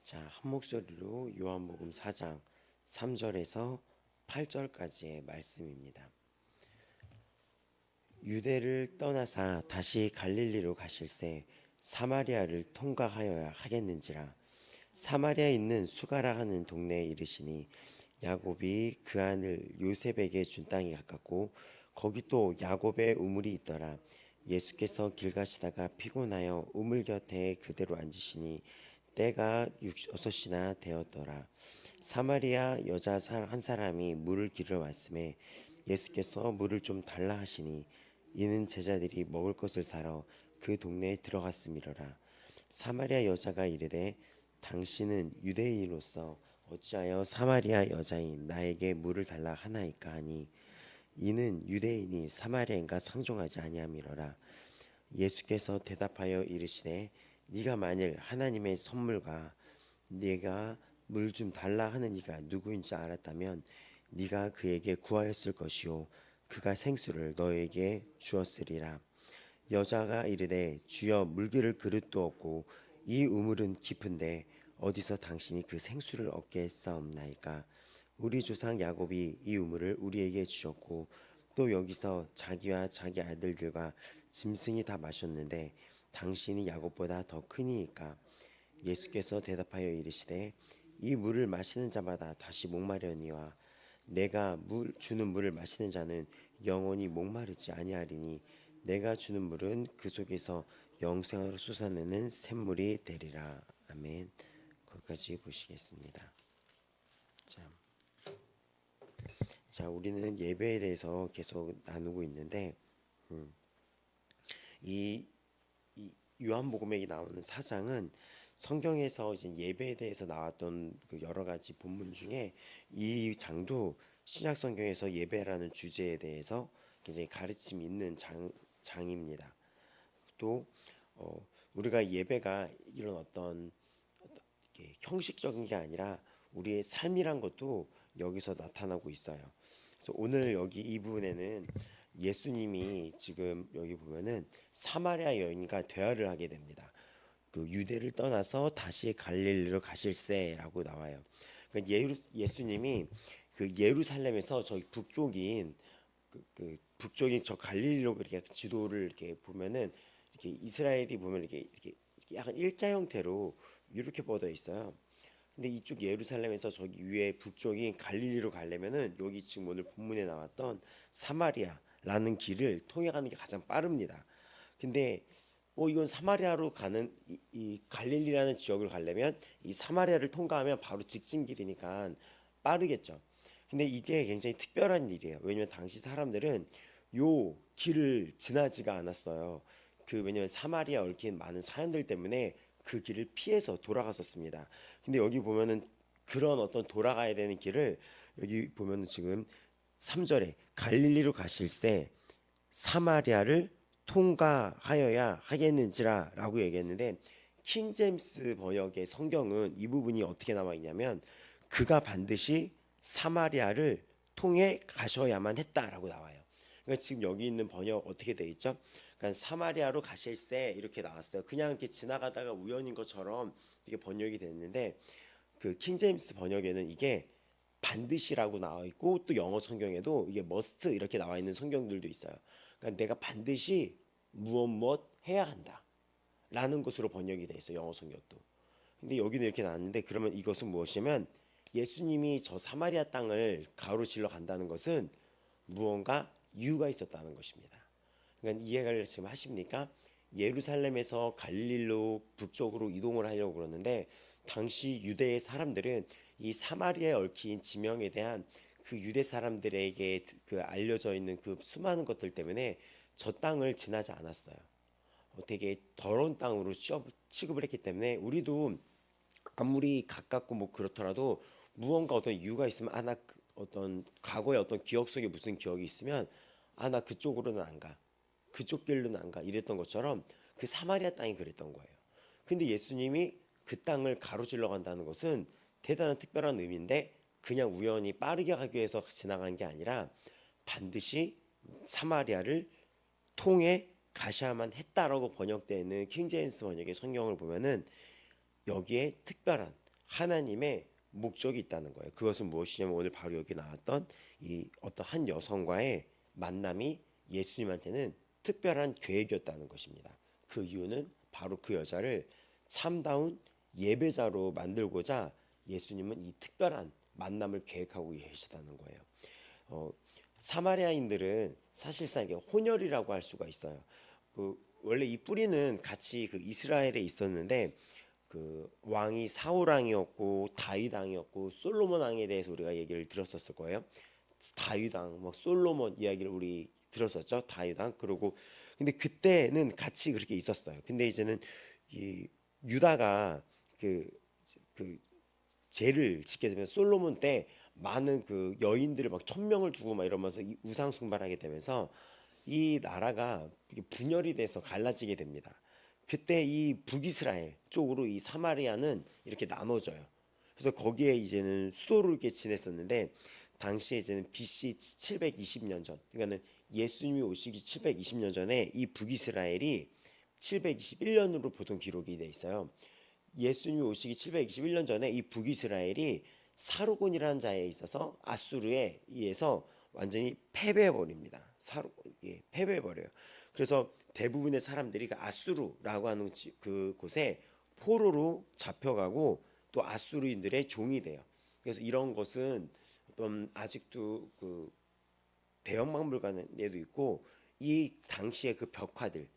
자, 한 목소리로 요한복음 4장 3절에서 8절까지의 말씀입니다. 유대를 떠나사 다시 갈릴리로 가실새 사마리아를 통과하여야 하겠는지라. 사마리아에 있는 수가라 하는 동네에 이르시니 야곱이 그 아들 요셉에게 준 땅이 가깝고 거기 또 야곱의 우물이 있더라. 예수께서 길 가시다가 피곤하여 우물 곁에 그대로 앉으시니 때가 6시나 되었더라. 사마리아 여자 한 사람이 물을 길러 왔음에 예수께서 물을 좀 달라 하시니 이는 제자들이 먹을 것을 사러 그 동네에 들어갔음이로라. 사마리아 여자가 이르되 당신은 유대인으로서 어찌하여 사마리아 여자인 나에게 물을 달라 하나이까 하니 이는 유대인이 사마리아인과 상종하지 아니함이로라. 예수께서 대답하여 이르시되 네가 만일 하나님의 선물과 네가 물 좀 달라 하는 이가 누구인지 알았다면 네가 그에게 구하였을 것이요 그가 생수를 너에게 주었으리라. 여자가 이르되 주여 물기를 그릇도 없고 이 우물은 깊은데 어디서 당신이 그 생수를 얻게 했사옵나이까. 우리 조상 야곱이 이 우물을 우리에게 주셨고 또 여기서 자기와 자기 아들들과 짐승이 다 마셨는데 당신이 야곱보다 더 크니이까. 예수께서 대답하여 이르시되 이 물을 마시는 자마다 다시 목마려니와 내가 주는 물을 마시는 자는 영원히 목마르지 아니하리니 내가 주는 물은 그 속에서 영생으로 솟아내는 샘물이 되리라. 아멘. 거기까지 보시겠습니다. 자, 우리는 예배에 대해서 계속 나누고 있는데 이 요한복음에 나오는 사장은 성경에서 이제 예배에 대해서 나왔던 그 여러 가지 본문 중에 이 장도 신약 성경에서 예배라는 주제에 대해서 굉장히 가르침이 있는 장입니다. 또 우리가 예배가 이런 어떤 형식적인 게 아니라 우리의 삶이란 것도 여기서 나타나고 있어요. 그래서 오늘 여기 이 부분에는 예수님이 지금 여기 보면은 사마리아 여인과 대화를 하게 됩니다. 그 유대를 떠나서 다시 갈릴리로 가실세라고 나와요. 그러니까 예수님이 그 예루살렘에서 저기 북쪽인 북쪽인 저 갈릴리로 이렇게 지도를 이렇게 보면은 이렇게 이스라엘이 보면 이렇게 약간 일자 형태로 이렇게 뻗어 있어요. 근데 이쪽 예루살렘에서 저기 위에 북쪽인 갈릴리로 가려면은 여기 지금 오늘 본문에 나왔던 사마리아라는 길을 통해 가는 게 가장 빠릅니다. 근데 이건 사마리아로 가는 이 갈릴리라는 지역을 가려면 이 사마리아를 통과하면 바로 직진 길이니까 빠르겠죠. 근데 이게 굉장히 특별한 일이에요. 왜냐면 당시 사람들은 요 길을 지나지가 않았어요. 왜냐면 사마리아 얽힌 많은 사연들 때문에 그 길을 피해서 돌아갔었습니다. 근데 여기 보면은 그런 어떤 돌아가야 되는 길을 여기 보면은 지금 3절에 갈릴리로 가실새 사마리아를 통과하여야 하겠는지라 라고 얘기했는데 킹제임스 번역의 성경은 이 부분이 어떻게 나와 있냐면 그가 반드시 사마리아를 통해 가셔야만 했다라고 나와요. 그러니까 지금 여기 있는 번역 어떻게 돼 있죠? 그러니까 사마리아로 가실새 이렇게 나왔어요. 그냥 이렇게 지나가다가 우연인 것처럼 이게 번역이 됐는데 그 킹제임스 번역에는 이게 반드시라고 나와 있고 또 영어 성경에도 이게 must 이렇게 나와 있는 성경들도 있어요. 그러니까 내가 반드시 무엇 해야 한다 라는 것으로 번역이 돼 있어요. 영어 성경도. 근데 여기는 이렇게 나왔는데 그러면 이것은 무엇이냐면 예수님이 저 사마리아 땅을 가로질러 간다는 것은 무언가 이유가 있었다는 것입니다. 그러니까 이해를 지금 하십니까? 예루살렘에서 갈릴리로 북쪽으로 이동을 하려고 그러는데 당시 유대의 사람들은 이 사마리아에 얽힌 지명에 대한 그 유대 사람들에게 그 알려져 있는 그 수많은 것들 때문에 저 땅을 지나지 않았어요. 되게 더러운 땅으로 취급을 했기 때문에 우리도 아무리 가깝고 뭐 그렇더라도 무언가 어떤 이유가 있으면 나 어떤 과거의 어떤 기억 속에 무슨 기억이 있으면 나 그쪽으로는 안 가. 그쪽 길로는 안 가. 이랬던 것처럼 그 사마리아 땅이 그랬던 거예요. 근데 예수님이 그 땅을 가로질러 간다는 것은 대단한 특별한 의미인데 그냥 우연히 빠르게 가기 위해서 지나간 게 아니라 반드시 사마리아를 통해 가셔야만 했다라고 번역되어 있는 킹제임스 번역의 성경을 보면은 여기에 특별한 하나님의 목적이 있다는 거예요. 그것은 무엇이냐면 오늘 바로 여기 나왔던 이 어떤 한 여성과의 만남이 예수님한테는 특별한 계획이었다는 것입니다. 그 이유는 바로 그 여자를 참다운 예배자로 만들고자 예수님은 이 특별한 만남을 계획하고 계셨다는 거예요. 어, 사마리아인들은 사실상 이게 혼혈이라고 할 수가 있어요. 원래 이 뿌리는 같이 그 이스라엘에 있었는데 그 왕이 사울 왕이었고 다윗 왕이었고 솔로몬 왕에 대해서 우리가 얘기를 들었었을 거예요. 다윗 왕, 뭐 솔로몬 이야기를 우리 들었었죠. 다윗 왕. 그리고 근데 그때는 같이 그렇게 있었어요. 근데 이제는 이 유다가 그, 그 죄를 짓게 되면 솔로몬 때 많은 그 여인들을 막 1,000명을 두고 막 이러면서 이 우상 숭배하게 되면서 이 나라가 분열이 돼서 갈라지게 됩니다. 그때 이 북이스라엘 쪽으로 이 사마리아는 이렇게 나눠져요. 그래서 거기에 이제는 수도로 이렇게 지냈었는데 당시에 이제는 BC 720년 전, 그러니까는 예수님이 오시기 720년 전에 이 북이스라엘이 721년으로 보통 기록이 돼 있어요. 예수님이 오시기 721년 전에 이 북이스라엘이 사르곤이라는 자에 있어서 아수르에 의해서 완전히 패배해 버립니다. 패배해 버려요. 그래서 대부분의 사람들이 그 아수르라고 하는 그 곳에 포로로 잡혀가고 또 아수르인들의 종이 돼요. 그래서 이런 것은 어떤 아직도 그 대형박물관에도 있고 이 당시의 그 벽화들,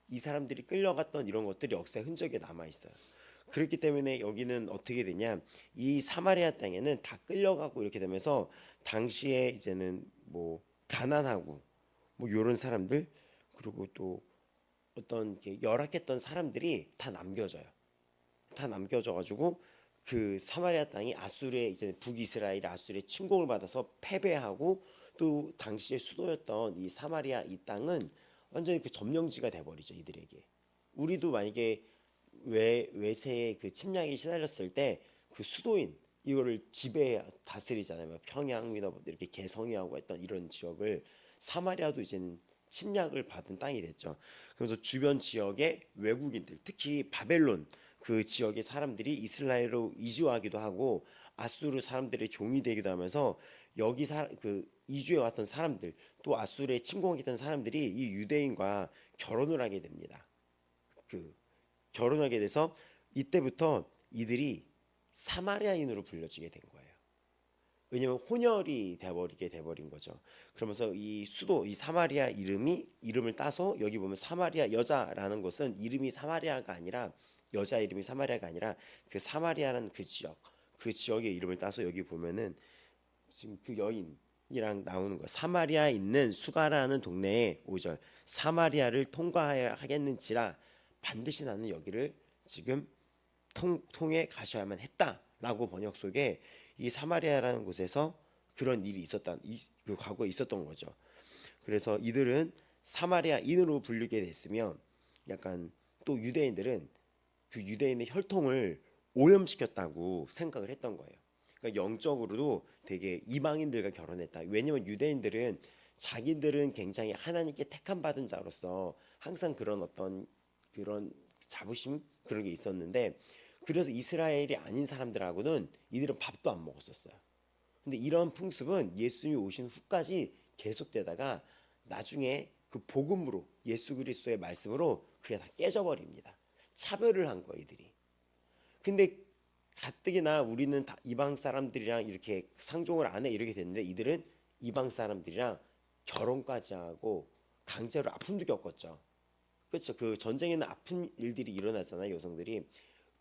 이 사람들이 끌려갔던 이런 것들이 역사의 흔적에 남아 있어요. 그렇기 때문에 여기는 어떻게 되냐, 이 사마리아 땅에는 다 끌려가고 이렇게 되면서 당시에 이제는 뭐 가난하고 뭐 이런 사람들, 그리고 또 어떤 열악했던 사람들이 다 남겨져요. 다 남겨져 가지고 그 사마리아 땅이 아수르의 이제 북이스라엘이 아수르의 침공을 받아서 패배하고 또 당시의 수도였던 이 사마리아 이 땅은 완전히 그 점령지가 돼버리죠, 이들에게. 우리도 만약에 외세의 그 침략이 시달렸을 때 그 수도인 이거를 지배 다스리잖아요. 평양 이렇게 개성이하고 했던 이런 지역을 사마리아도 이제는 침략을 받은 땅이 됐죠. 그래서 주변 지역의 외국인들, 특히 바벨론 그 지역의 사람들이 이스라엘로 이주하기도 하고 아수르 사람들의 종이 되기도 하면서 여기 그 이주해 왔던 사람들, 또 아수르에 침공했던 사람들이 이 유대인과 결혼을 하게 됩니다. 그 결혼하게 돼서 이때부터 이들이 사마리아인으로 불려지게 된 거예요. 왜냐하면 혼혈이 돼버리게 돼버린 거죠. 그러면서 이 수도 이 사마리아 이름을 따서 여기 보면 사마리아 여자라는 것은 이름이 사마리아가 아니라 여자 이름이 사마리아가 아니라 그 사마리아라는 그 지역의 이름을 따서 여기 보면은 지금 그 여인이랑 나오는 거 사마리아에 있는 수가라는 동네에 5절 사마리아를 통과해야 하겠는지라 반드시 나는 여기를 지금 통해 가셔야만 했다라고 번역 속에 이 사마리아라는 곳에서 그런 일이 그 과거에 있었던 거죠. 그래서 이들은 사마리아인으로 불리게 됐으면 약간 또 유대인들은 그 유대인의 혈통을 오염시켰다고 생각을 했던 거예요. 그러니까 영적으로도 되게 이방인들과 결혼했다. 왜냐하면 유대인들은 자기들은 굉장히 하나님께 택함 받은 자로서 항상 그런 어떤 그런 자부심 그런 게 있었는데 그래서 이스라엘이 아닌 사람들하고는 이들은 밥도 안 먹었었어요. 근데 이런 풍습은 예수님이 오신 후까지 계속되다가 나중에 그 복음으로 예수 그리스도의 말씀으로 그게 다 깨져버립니다. 차별을 한 거예요, 이들이. 근데 가뜩이나 우리는 다 이방 사람들이랑 이렇게 상종을 안 해 이렇게 됐는데 이들은 이방 사람들이랑 결혼까지 하고 강제로 아픔도 겪었죠. 그렇죠. 그 전쟁에는 아픈 일들이 일어나잖아요, 여성들이.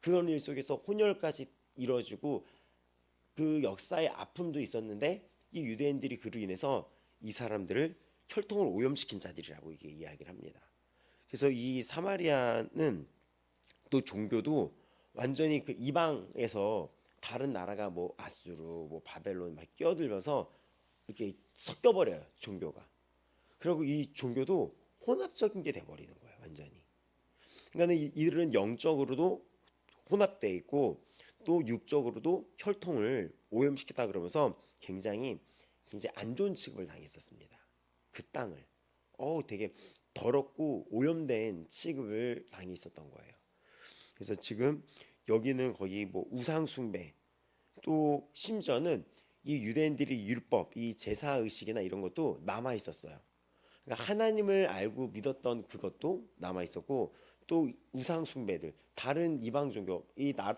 그런 일 속에서 혼혈까지 이루어지고 그 역사의 아픔도 있었는데 이 유대인들이 그로 인해서 이 사람들을 혈통을 오염시킨 자들이라고 이게 이야기를 합니다. 그래서 이 사마리아는 또 종교도 완전히 그 이방에서 다른 나라가 뭐 아수르, 뭐 바벨론 막 끼어들면서 이렇게 섞여버려요, 종교가. 그리고 이 종교도 혼합적인 게 돼버리는 거예요, 완전히. 그러니까 이들은 영적으로도 혼합돼 있고 또 육적으로도 혈통을 오염시켰다 그러면서 굉장히 안 좋은 취급을 당했었습니다. 그 땅을 되게 더럽고 오염된 취급을 당했었던 거예요. 그래서 지금 여기는 거의 뭐 우상 숭배, 또 심지어는 이 유대인들이 율법, 이 제사 의식이나 이런 것도 남아 있었어요. 그러니까 하나님을 알고 믿었던 그것도 남아 있었고, 또 우상 숭배들, 다른 이방 종교,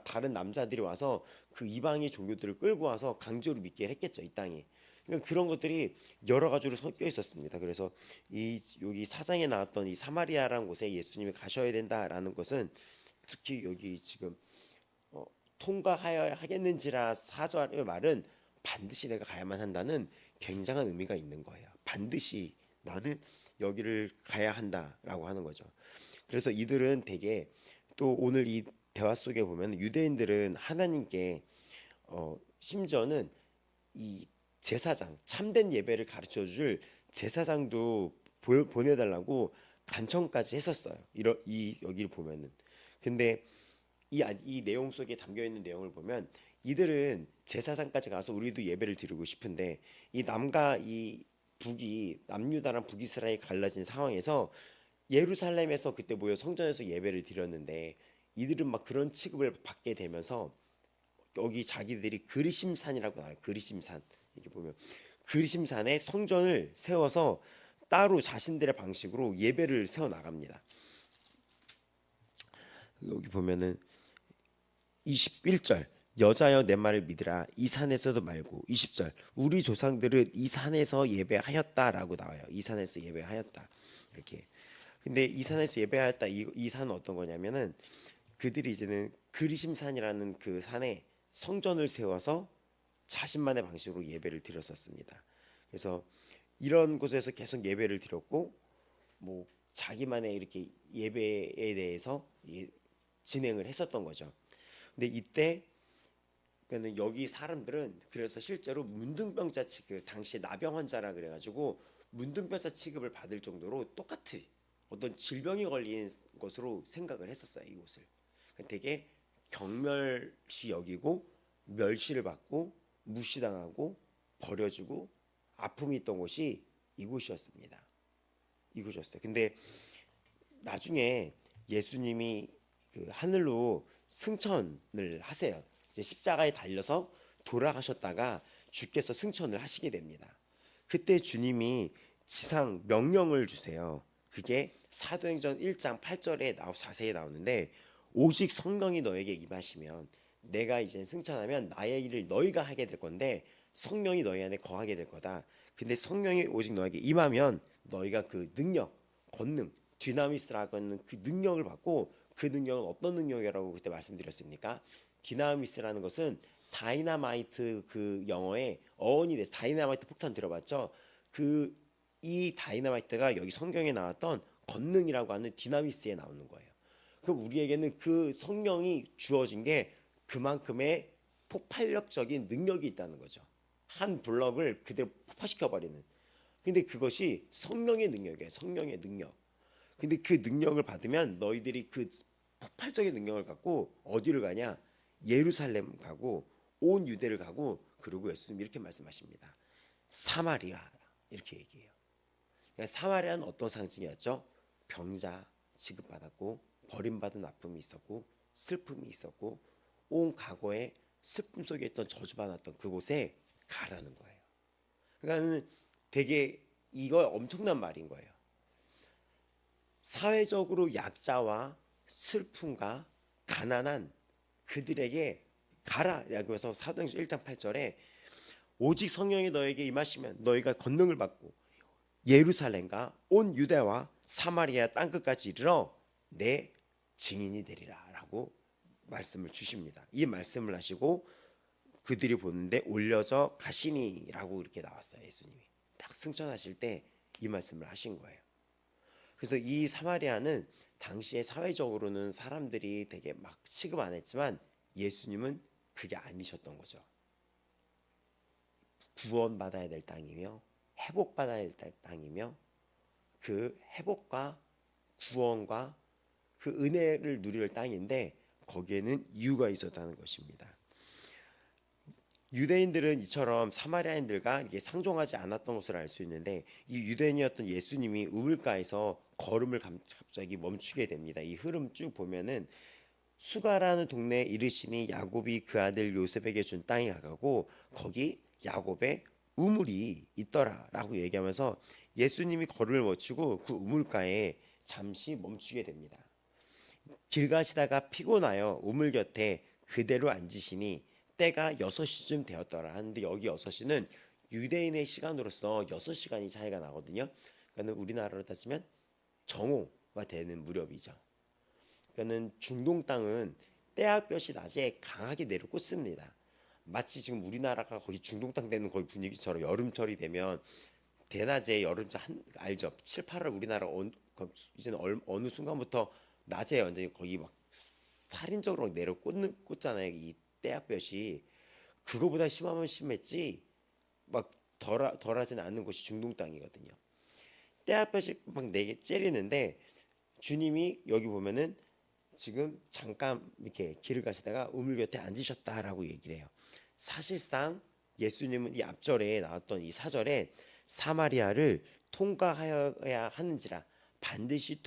다른 남자들이 와서 그 이방의 종교들을 끌고 와서 강제로 믿게 했겠죠, 이 땅에. 그러니까 그런 것들이 여러 가지로 섞여 있었습니다. 그래서 이 여기 사장에 나왔던 이 사마리아라는 곳에 예수님이 가셔야 된다라는 것은, 특히 여기 지금 통과하여 하겠는지라 사절의 말은 반드시 내가 가야만 한다는 굉장한 의미가 있는 거예요. 반드시 나는 여기를 가야 한다라고 하는 거죠. 그래서 이들은 되게, 또 오늘 이 대화 속에 보면 유대인들은 하나님께 심지어는 이 제사장, 참된 예배를 가르쳐 줄 제사장도 보내달라고 간청까지 했었어요. 이 여기를 보면은. 근데 이 내용 속에 담겨 있는 내용을 보면 이들은 제사장까지 가서 우리도 예배를 드리고 싶은데, 이 남과 이 북이, 남유다랑 북이스라엘이 갈라진 상황에서 예루살렘에서 그때 모여 성전에서 예배를 드렸는데, 이들은 막 그런 취급을 받게 되면서 여기 자기들이 그리심산이라고 나와요. 그리심산. 이렇게 보면 그리심산에 성전을 세워서 따로 자신들의 방식으로 예배를 세워 나갑니다. 여기 보면은 21절, 여자여 내 말을 믿으라, 이 산에서도 말고. 20절, 우리 조상들은 이 산에서 예배하였다라고 나와요. 이 산에서 예배하였다, 이렇게. 근데 이 산에서 예배하였다, 이 산은 어떤 거냐면은, 그들이 이제는 그리심산이라는 그 산에 성전을 세워서 자신만의 방식으로 예배를 드렸었습니다. 그래서 이런 곳에서 계속 예배를 드렸고, 뭐 자기만의 이렇게 예배에 대해서 진행을 했었던 거죠. 근데 이때 그러니까 여기 사람들은 그래서 실제로 문둥병자 취급, 당시 나병 환자라 그래가지고 문둥병자 취급을 받을 정도로 똑같이 어떤 질병이 걸린 것으로 생각을 했었어요, 이곳을. 그러니까 되게 경멸시 여기고, 멸시를 받고, 무시당하고, 버려지고, 아픔이 있던 곳이 이곳이었습니다. 이곳이었어요. 근데 나중에 예수님이 그 하늘로 승천을 하세요. 이제 십자가에 달려서 돌아가셨다가 주께서 승천을 하시게 됩니다. 그때 주님이 지상 명령을 주세요. 그게 사도행전 1장 8절에 자세히 나오는데, 오직 성령이 너에게 임하시면, 내가 이제 승천하면 나의 일을 너희가 하게 될 건데 성령이 너희 안에 거하게 될 거다. 근데 성령이 오직 너에게 임하면 너희가 그 능력, 권능, 디나미스라고 하는 그 능력을 받고, 그 능력은 어떤 능력이라고 그때 말씀드렸습니까? 디나미스라는 것은 다이나마이트, 그 영어의 어원이 돼서 다이나마이트 폭탄 들어봤죠? 이 다이나마이트가 여기 성경에 나왔던 권능이라고 하는 디나미스에 나오는 거예요. 그럼 우리에게는 그 성령이 주어진 게 그만큼의 폭발력적인 능력이 있다는 거죠. 한 블럭을 그대로 폭파시켜 버리는. 근데 그것이 성령의 능력이에요. 성령의 능력. 근데 그 능력을 받으면 너희들이 그 폭발적인 능력을 갖고 어디를 가냐? 예루살렘 가고 온 유대를 가고, 그리고 예수님 이렇게 말씀하십니다. 사마리아, 이렇게 얘기해요. 그러니까 사마리아는 어떤 상징이었죠? 병자 취급받았고, 버림받은 아픔이 있었고, 슬픔이 있었고, 온 과거에 슬픔 속에 있던 저주받았던 그곳에 가라는 거예요. 그러니까 되게 이거 엄청난 말인 거예요. 사회적으로 약자와 슬픔과 가난한 그들에게 가라 라고 해서 사도행전 1장 8절에 오직 성령이 너에게 임하시면 너희가 권능을 받고 예루살렘과 온 유대와 사마리아 땅끝까지 이르러 내 증인이 되리라 라고 말씀을 주십니다. 이 말씀을 하시고 그들이 보는데 올려져 가시니라고 이렇게 나왔어요. 예수님이 딱 승천하실 때 이 말씀을 하신 거예요. 그래서 이 사마리아는 당시에 사회적으로는 사람들이 되게 막 취급 안 했지만, 예수님은 그게 아니셨던 거죠. 구원받아야 될 땅이며 회복받아야 될 땅이며, 그 회복과 구원과 그 은혜를 누릴 땅인데 거기에는 이유가 있었다는 것입니다. 유대인들은 이처럼 사마리아인들과 이게 상종하지 않았던 것을 알 수 있는데, 이 유대인이었던 예수님이 우물가에서 걸음을 갑자기 멈추게 됩니다. 이 흐름 쭉 보면은 수가라는 동네에 이르시니 야곱이 그 아들 요셉에게 준 땅에 가고 거기 야곱의 우물이 있더라라고 얘기하면서 예수님이 걸음을 멈추고 그 우물가에 잠시 멈추게 됩니다. 길 가시다가 피곤하여 우물 곁에 그대로 앉으시니 때가 6시쯤 되었더라 하는데, 여기 6시는 유대인의 시간으로서 6시간이 차이가 나거든요. 그러니까 우리나라로 따지면 정오가 되는 무렵이죠. 그러니까 중동 땅은 때학볕이 낮에 강하게 내려꽂습니다. 마치 지금 우리나라가 거의 중동 땅 되는 거의 분위기처럼 여름철이 되면 대낮에 여름철 알죠? 7, 8월 우리나라 이제는 어느 순간부터 낮에 완전히 거의 막 살인적으로 꽂잖아요. 이 때학볕이 그거보다 심하면 심했지 막 덜하지는 않는 곳이 중동 땅이거든요. 때학볕이 막 내게 째리는데 주님이 여기 보면은 지금 잠깐 이렇게 길을 가시다가 우물 곁에 앉으셨다라고 얘기를 해요. 사실상 예수님은 이 앞절에 나왔던 이 4절에 사마리아를 통과하여야 하는지라, 반드시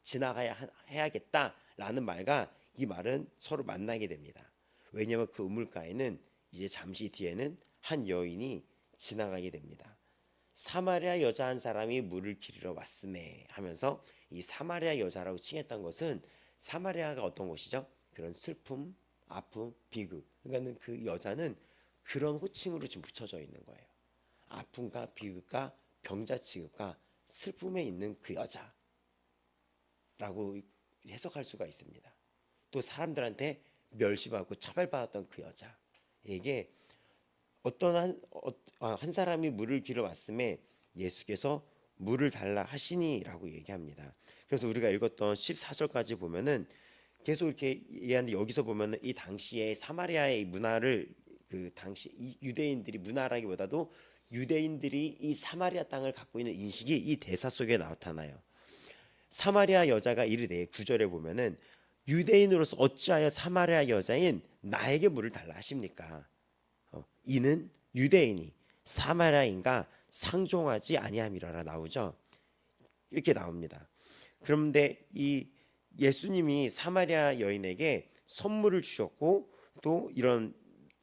지나가야 해야겠다라는 말과 이 말은 서로 만나게 됩니다. 왜냐하면 그 우물가에는 이제 잠시 뒤에는 한 여인이 지나가게 됩니다. 사마리아 여자 한 사람이 물을 기르러 왔으매 하면서 이 사마리아 여자라고 칭했던 것은, 사마리아가 어떤 곳이죠? 그런 슬픔, 아픔, 비극. 그러니까는 그 여자는 그런 호칭으로 지금 붙여져 있는 거예요. 아픔과 비극과 병자 취급과 슬픔에 있는 그 여자라고 해석할 수가 있습니다. 또 사람들한테 멸시받고 차별받았던 그 여자에게 한 사람이 물을 기르러 왔음에 예수께서 물을 달라 하시니라고 얘기합니다. 그래서 우리가 읽었던 14절까지 보면은 계속 이렇게 얘기하는데, 여기서 보면은 이 당시에 사마리아의 문화를, 그 당시 이 유대인들이, 문화라기보다도 유대인들이 이 사마리아 땅을 갖고 있는 인식이 이 대사 속에 나타나요. 사마리아 여자가 이르되, 9절에 보면은 유대인으로서 어찌하여 사마리아 여자인 나에게 물을 달라 하십니까? 이는 유대인이 사마리아인과 상종하지 아니함이라라 나오죠. 이렇게 나옵니다. 그런데 이 예수님이 사마리아 여인에게 선물을 주셨고, 또 이런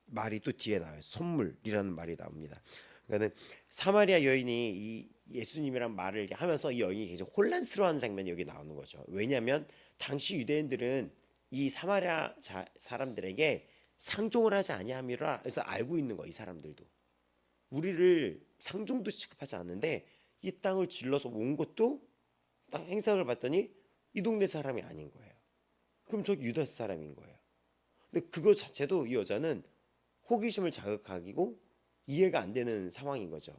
말이 또 뒤에 나와요. 선물이라는 말이 나옵니다. 그러니까 사마리아 여인이 이 예수님이란 말을 하면서 이 여인이 굉장히 혼란스러워하는 장면이 여기 나오는 거죠. 왜냐하면 당시 유대인들은 이 사마리아 사람들에게 상종을 하지 아니함이라 해서 알고 있는 거예요. 이 사람들도 우리를 상종도 취급하지 않는데 이 땅을 질러서 온 것도 딱 행상을 봤더니 이 동네 사람이 아닌 거예요. 그럼 저 유다 사람인 거예요. 근데 그거 자체도 이 여자는 호기심을 자극하기고 이해가 안 되는 상황인 거죠.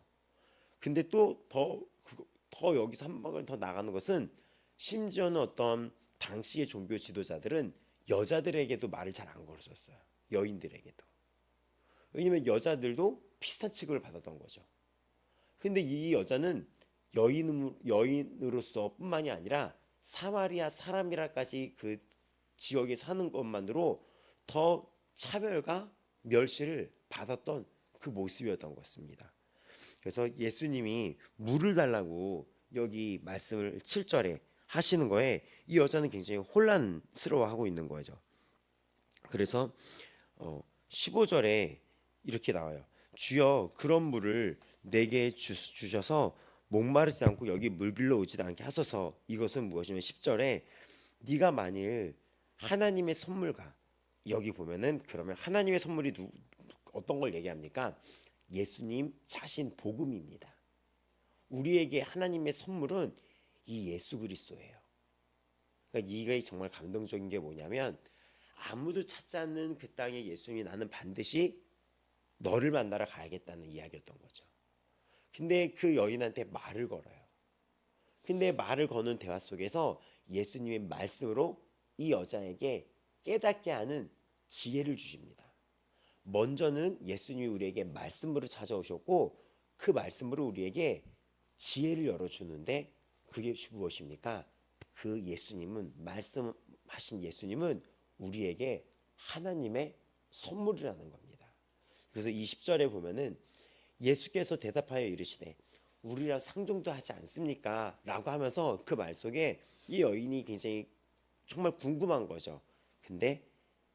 근데 또 더 여기서 한 방울 더 나가는 것은, 심지어는 어떤 당시의 종교 지도자들은 여자들에게도 말을 잘 안 걸었었어요. 여인들에게도. 왜냐면 여자들도 비슷한 취급을 받았던 거죠. 근데 이 여자는 여인으로서 뿐만이 아니라 사마리아 사람이라까지 그 지역에 사는 것만으로 더 차별과 멸시를 받았던 그 모습이었던 것입니다. 그래서 예수님이 물을 달라고 여기 말씀을 7절에 하시는 거에 이 여자는 굉장히 혼란스러워하고 있는 거죠. 그래서 15절에 이렇게 나와요. 주여, 그런 물을 내게 주셔서 목마르지 않고 여기 물 길러 오지도 않게 하소서. 이것은 무엇이냐면 10절에 네가 만일 하나님의 선물과, 여기 보면은 그러면 하나님의 선물이 어떤 걸 얘기합니까? 예수님 자신 복음입니다. 우리에게 하나님의 선물은 이 예수 그리스도예요. 그러니까 이게 정말 감동적인 게 뭐냐면, 아무도 찾지 않는 그 땅에 예수님이 나는 반드시 너를 만나러 가야겠다는 이야기였던 거죠. 근데 그 여인한테 말을 걸어요. 근데 말을 거는 대화 속에서 예수님의 말씀으로 이 여자에게 깨닫게 하는 지혜를 주십니다. 먼저는 예수님이 우리에게 말씀으로 찾아오셨고, 그 말씀으로 우리에게 지혜를 열어주는데, 그게 무엇입니까? 그 예수님은, 말씀하신 예수님은 우리에게 하나님의 선물이라는 겁니다. 그래서 20절에 보면은 예수께서 대답하여 이르시되 우리랑 상종도 하지 않습니까? 라고 하면서 그 말 속에 이 여인이 굉장히 정말 궁금한 거죠. 근데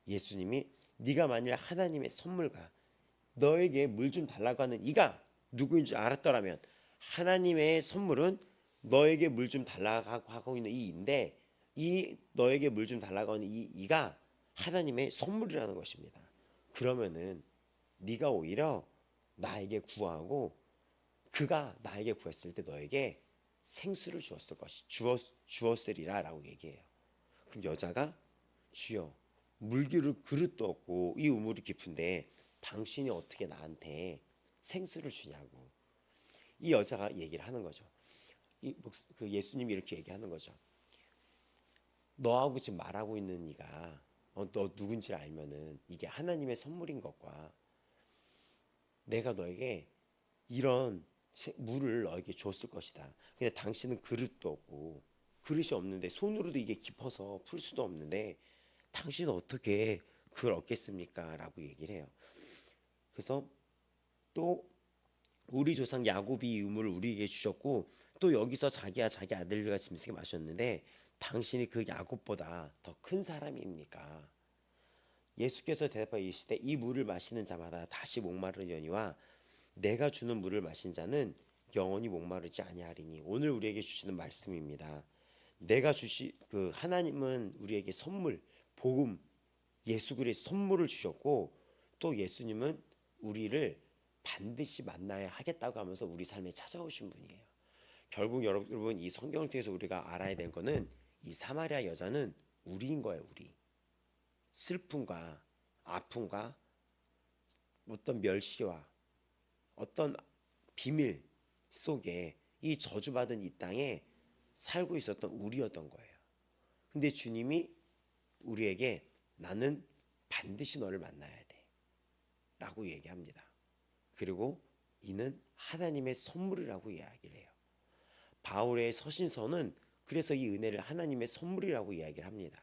예수님이 네가 만일 하나님의 선물과 너에게 물 좀 달라고 하는 이가 누구인 줄 알았더라면, 하나님의 선물은 너에게 물 좀 달라고 하고 있는 이인데, 이 너에게 물 좀 달라고 하는 이가 하나님의 선물이라는 것입니다. 그러면은 네가 오히려 나에게 구하고 그가 나에게 구했을 때 너에게 생수를 주었으리라라고 얘기해요. 그럼 여자가 주여 그릇도 없고 이 우물이 깊은데 당신이 어떻게 나한테 생수를 주냐고 이 여자가 얘기를 하는 거죠. 그 예수님이 이렇게 얘기하는 거죠. 너하고 지금 말하고 있는 이가 너 누군지 알면은 이게 하나님의 선물인 것과 내가 너에게 이런 물을 너에게 줬을 것이다. 근데 당신은 그릇도 없고 그릇이 없는데 손으로도 이게 깊어서 풀 수도 없는데 당신은 어떻게 그걸 얻겠습니까? 라고 얘기를 해요. 그래서 또 우리 조상 야곱이 이 우물을 우리에게 주셨고 또 여기서 자기와 자기 아들들과 짐승이 마셨는데 당신이 그 야곱보다 더 큰 사람입니까? 예수께서 대답하여 이르시되 이 물을 마시는 자마다 다시 목마르려니와 내가 주는 물을 마신 자는 영원히 목마르지 아니하리니. 오늘 우리에게 주시는 말씀입니다. 하나님은 우리에게 선물, 복음, 예수 그리스도 선물을 주셨고 또 예수님은 우리를 반드시 만나야 하겠다고 하면서 우리 삶에 찾아오신 분이에요. 결국 여러분 이 성경을 통해서 우리가 알아야 될 거는 이 사마리아 여자는 우리인 거예요. 우리. 슬픔과 아픔과 어떤 멸시와 어떤 비밀 속에 이 저주받은 이 땅에 살고 있었던 우리였던 거예요. 근데 주님이 우리에게 나는 반드시 너를 만나야 돼 라고 얘기합니다. 그리고 이는 하나님의 선물이라고 이야기를 해요. 바울의 서신서는 그래서 이 은혜를 하나님의 선물이라고 이야기를 합니다.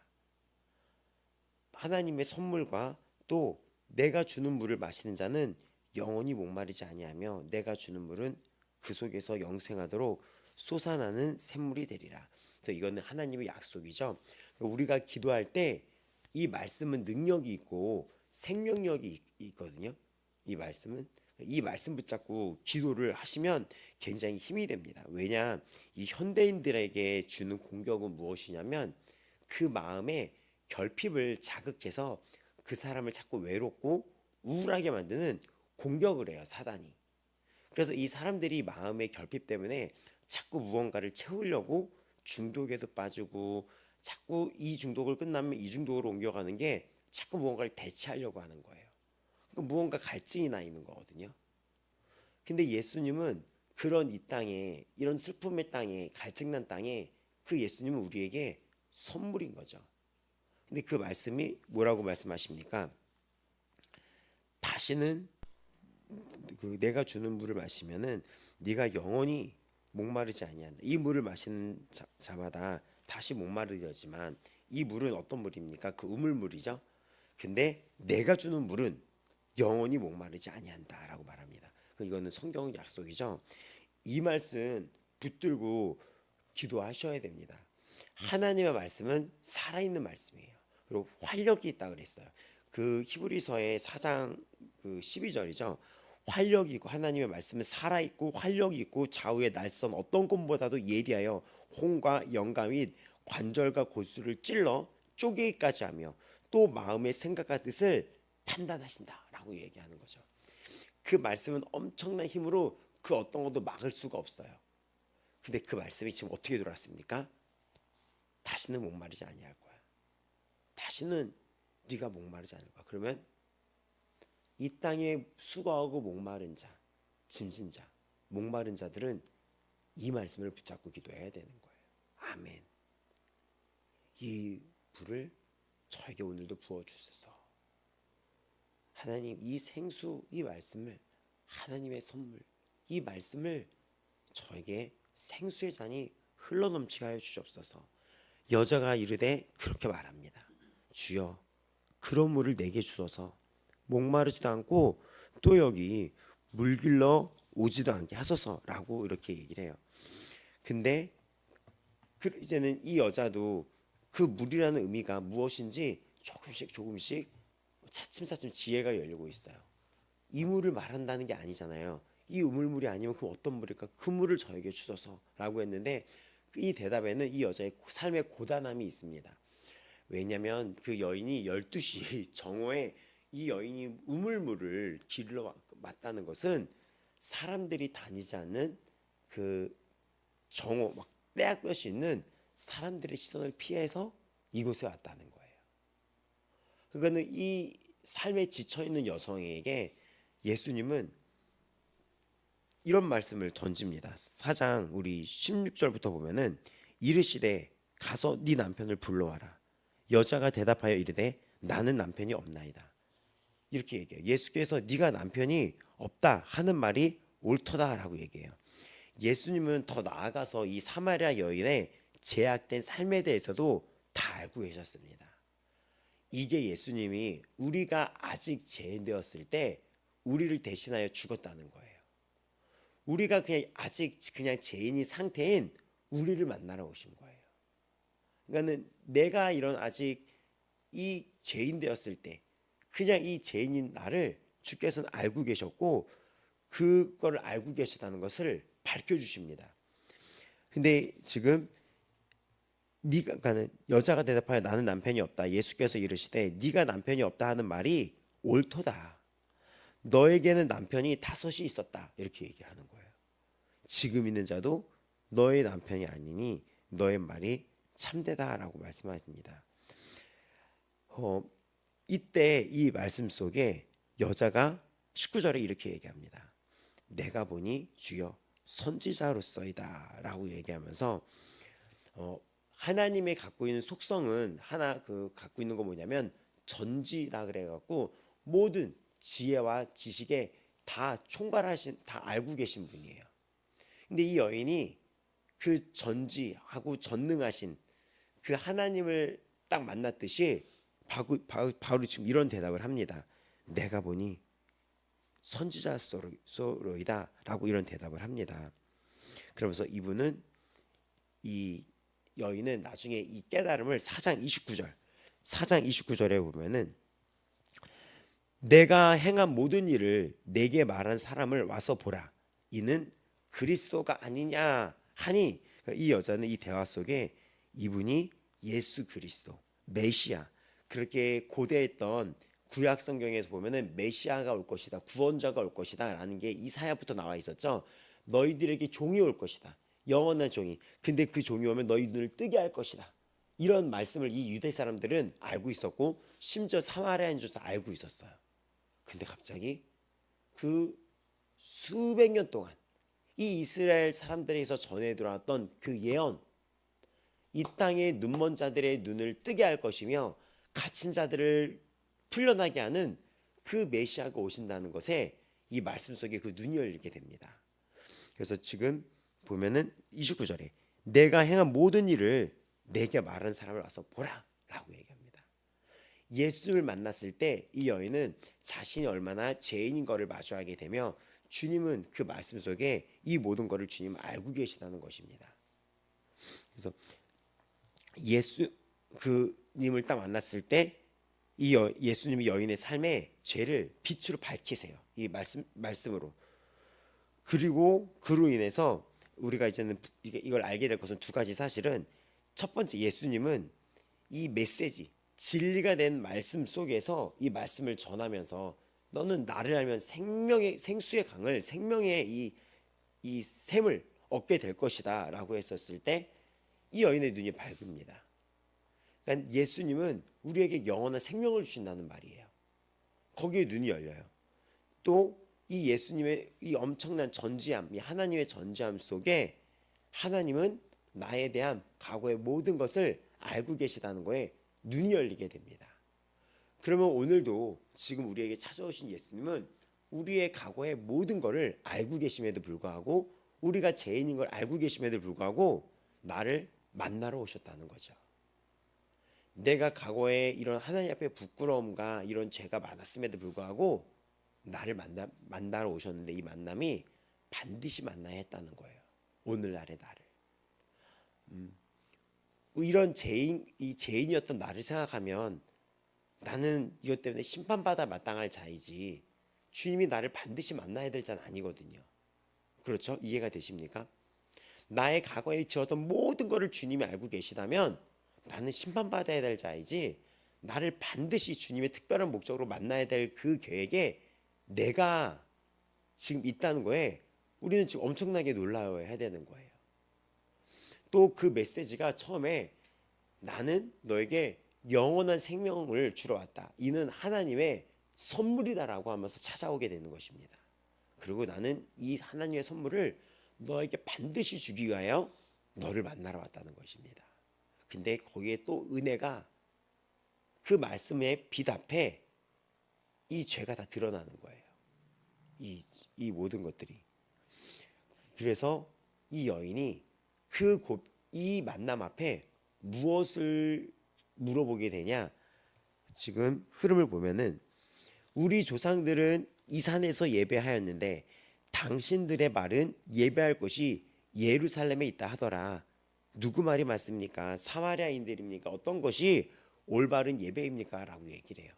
하나님의 선물과 또 내가 주는 물을 마시는 자는 영원히 목마르지 아니하며 내가 주는 물은 그 속에서 영생하도록 솟아나는 샘물이 되리라. 그래서 이거는 하나님의 약속이죠. 우리가 기도할 때 이 말씀은 능력이 있고 생명력이 있거든요. 이 말씀 붙잡고 기도를 하시면 굉장히 힘이 됩니다. 왜냐? 이 현대인들에게 주는 공격은 무엇이냐면 그 마음에 결핍을 자극해서 그 사람을 자꾸 외롭고 우울하게 만드는 공격을 해요, 사단이. 그래서 이 사람들이 마음의 결핍 때문에 자꾸 무언가를 채우려고 중독에도 빠지고 자꾸 이 중독을 끝나면 이 중독으로 옮겨가는 게 자꾸 무언가를 대체하려고 하는 거예요. 그러니까 무언가 갈증이 나 있는 거거든요. 근데 예수님은 그런 이 땅에 이런 슬픔의 땅에 갈증난 땅에 그 예수님은 우리에게 선물인 거죠. 근데 그 말씀이 뭐라고 말씀하십니까? 다시는 내가 주는 물을 마시면은 네가 영원히 목마르지 아니한다. 이 물을 마시는 자마다 다시 목마르려지만 이 물은 어떤 물입니까? 그 우물물이죠. 근데 내가 주는 물은 영원히 목마르지 아니한다라고 말합니다. 이거는 성경 약속이죠. 이 말씀 붙들고 기도하셔야 됩니다. 하나님의 말씀은 살아있는 말씀이에요. 그리고 활력이 있다 그랬어요. 그 히브리서의 4장 12절이죠. 활력이 있고 하나님의 말씀은 살아있고 활력이 있고 좌우의 날선 어떤 것보다도 예리하여 혼과 영과 및 관절과 골수를 찔러 쪼개기까지 하며 또 마음의 생각과 뜻을 판단하신다라고 얘기하는 거죠. 그 말씀은 엄청난 힘으로 그 어떤 것도 막을 수가 없어요. 근데 그 말씀이 지금 어떻게 들어왔습니까? 다시는 목마르지 아니할 거야. 다시는 네가 목마르지 않을 거야. 그러면 이 땅에 수고하고 목마른 자, 짐진 자, 목마른 자들은 이 말씀을 붙잡고 기도해야 되는 거예요. 아멘. 이 불을 저에게 오늘도 부어주소서. 하나님, 이 생수, 이 말씀을, 하나님의 선물, 이 말씀을 저에게 생수의 잔이 흘러넘치게 하여 주옵소서. 여자가 이르되 그렇게 말합니다. 주여, 그런 물을 내게 주소서. 목마르지도 않고 또 여기 물길러 오지도 않게 하소서라고 이렇게 얘기를 해요. 근데 이제는 이 여자도 그 물이라는 의미가 무엇인지 조금씩 조금씩 차츰차츰 지혜가 열리고 있어요. 이 물을 말한다는 게 아니잖아요. 이 우물물이 아니면 그럼 어떤 물일까? 그 물을 저에게 주소서라고 했는데 이 대답에는 이 여자의 삶의 고단함이 있습니다. 왜냐하면 그 여인이 12시 정오에 이 여인이 우물물을 길러 맞다는 것은 사람들이 다니지 않는 그 정오 막 떼약볕이 있는 사람들의 시선을 피해서 이곳에 왔다는 거예요. 그거는 이 삶에 지쳐 있는 여성에게 예수님은 이런 말씀을 던집니다. 4장 우리 16절부터 보면은 이르시되 가서 네 남편을 불러와라. 여자가 대답하여 이르되 나는 남편이 없나이다. 이렇게 얘기해요. 예수께서 네가 남편이 없다 하는 말이 옳도다라고 얘기해요. 예수님은 더 나아가서 이 사마리아 여인의 제약된 삶에 대해서도 다 알고 계셨습니다. 이게 예수님이 우리가 아직 죄인되었을 때 우리를 대신하여 죽었다는 거예요. 우리가 그냥 아직 그냥 죄인인 상태인 우리를 만나러 오신 거예요. 그러니까는 내가 이런 아직 이 죄인 되었을 때 그냥 이 죄인인 나를 주께서는 알고 계셨고 그거를 알고 계시다는 것을 밝혀주십니다. 근데 지금 그러니까는 여자가 대답하여 나는 남편이 없다. 예수께서 이르시되 네가 남편이 없다 하는 말이 옳도다. 너에게는 남편이 5이 있었다. 이렇게 얘기를 하는 거예요. 지금 있는 자도 너의 남편이 아니니 너의 말이 참되다라고 말씀하십니다. 이때 이 말씀 속에 여자가 19절에 이렇게 얘기합니다. 내가 보니 주여 선지자로서이다 라고 얘기하면서 하나님의 갖고 있는 속성은 하나 갖고 있는 거 뭐냐면 전지다 그래갖고 모든 지혜와 지식에 다 총괄하신 다 알고 계신 분이에요. 근데 이 여인이 그 전지하고 전능하신 그 하나님을 딱 만났듯이 바로 지금 이런 대답을 합니다. 내가 보니 선지자로이다 라고 이런 대답을 합니다. 그러면서 이분은 이 여인은 나중에 이 깨달음을 4장 29절에 보면은 내가 행한 모든 일을 내게 말한 사람을 와서 보라. 이는 그리스도가 아니냐 하니 이 여자는 이 대화 속에 이분이 예수 그리스도 메시아 그렇게 고대했던 구약 성경에서 보면은 메시아가 올 것이다, 구원자가 올 것이다라는 게 이사야부터 나와 있었죠. 너희들에게 종이 올 것이다, 영원한 종이. 근데 그 종이 오면 너희 눈을 뜨게 할 것이다. 이런 말씀을 이 유대 사람들은 알고 있었고 심지어 사마리아인조차 알고 있었어요. 근데 갑자기 그 수백 년 동안 이 이스라엘 사람들에게서 전해 들어왔던 그 예언, 이 땅의 눈먼 자들의 눈을 뜨게 할 것이며 갇힌 자들을 풀려나게 하는 그 메시아가 오신다는 것에 이 말씀 속에 그 눈이 열리게 됩니다. 그래서 지금 보면은 29절에 내가 행한 모든 일을 내게 말하는 사람을 와서 보라 라고 얘기합니다. 예수를 만났을 때 이 여인은 자신이 얼마나 죄인인 것을 마주하게 되며 주님은 그 말씀 속에 이 모든 것을 주님 알고 계시다는 것입니다. 그래서 예수님을 딱 만났을 때 이 예수님이 여인의 삶에 죄를 빛으로 밝히세요. 이 말씀으로. 그리고 그로 인해서 우리가 이제는 이걸 알게 될 것은 두 가지 사실은 첫 번째 예수님은 이 메시지 진리가 된 말씀 속에서 이 말씀을 전하면서 너는 나를 알면 생수의 강을 생명의 이 샘을 얻게 될 것이다라고 했었을 때 이 여인의 눈이 밝습니다. 그러니까 예수님은 우리에게 영원한 생명을 주신다는 말이에요. 거기에 눈이 열려요. 또 이 예수님의 이 엄청난 전지함, 이 하나님의 전지함 속에 하나님은 나에 대한 과거의 모든 것을 알고 계시다는 거에 눈이 열리게 됩니다. 그러면 오늘도 지금 우리에게 찾아오신 예수님은 우리의 과거의 모든 것을 알고 계심에도 불구하고 우리가 죄인인 걸 알고 계심에도 불구하고 나를 만나러 오셨다는 거죠. 내가 과거에 이런 하나님 앞에 부끄러움과 이런 죄가 많았음에도 불구하고 나를 만나러 오셨는데 이 만남이 반드시 만나야 했다는 거예요. 오늘날의 나를. 이런 이 죄인이었던 나를 생각하면 나는 이것 때문에 심판받아 마땅할 자이지 주님이 나를 반드시 만나야 될 자는 아니거든요. 그렇죠? 이해가 되십니까? 나의 과거에 지었던 모든 것을 주님이 알고 계시다면 나는 심판받아야 될 자이지 나를 반드시 주님의 특별한 목적으로 만나야 될 그 계획에 내가 지금 있다는 거에 우리는 지금 엄청나게 놀라워해야 되는 거예요. 또 그 메시지가 처음에 나는 너에게 영원한 생명을 주러 왔다. 이는 하나님의 선물이다라고 하면서 찾아오게 되는 것입니다. 그리고 나는 이 하나님의 선물을 너에게 반드시 주기 위하여 너를 만나러 왔다는 것입니다. 근데 거기에 또 은혜가 그 말씀의 빛 앞에 이 죄가 다 드러나는 거예요. 이 모든 것들이. 그래서 이 여인이 이 만남 앞에 무엇을 물어보게 되냐? 지금 흐름을 보면은 우리 조상들은 이 산에서 예배하였는데 당신들의 말은 예배할 곳이 예루살렘에 있다 하더라. 누구 말이 맞습니까? 사마리아인들입니까? 어떤 것이 올바른 예배입니까? 라고 얘기를 해요.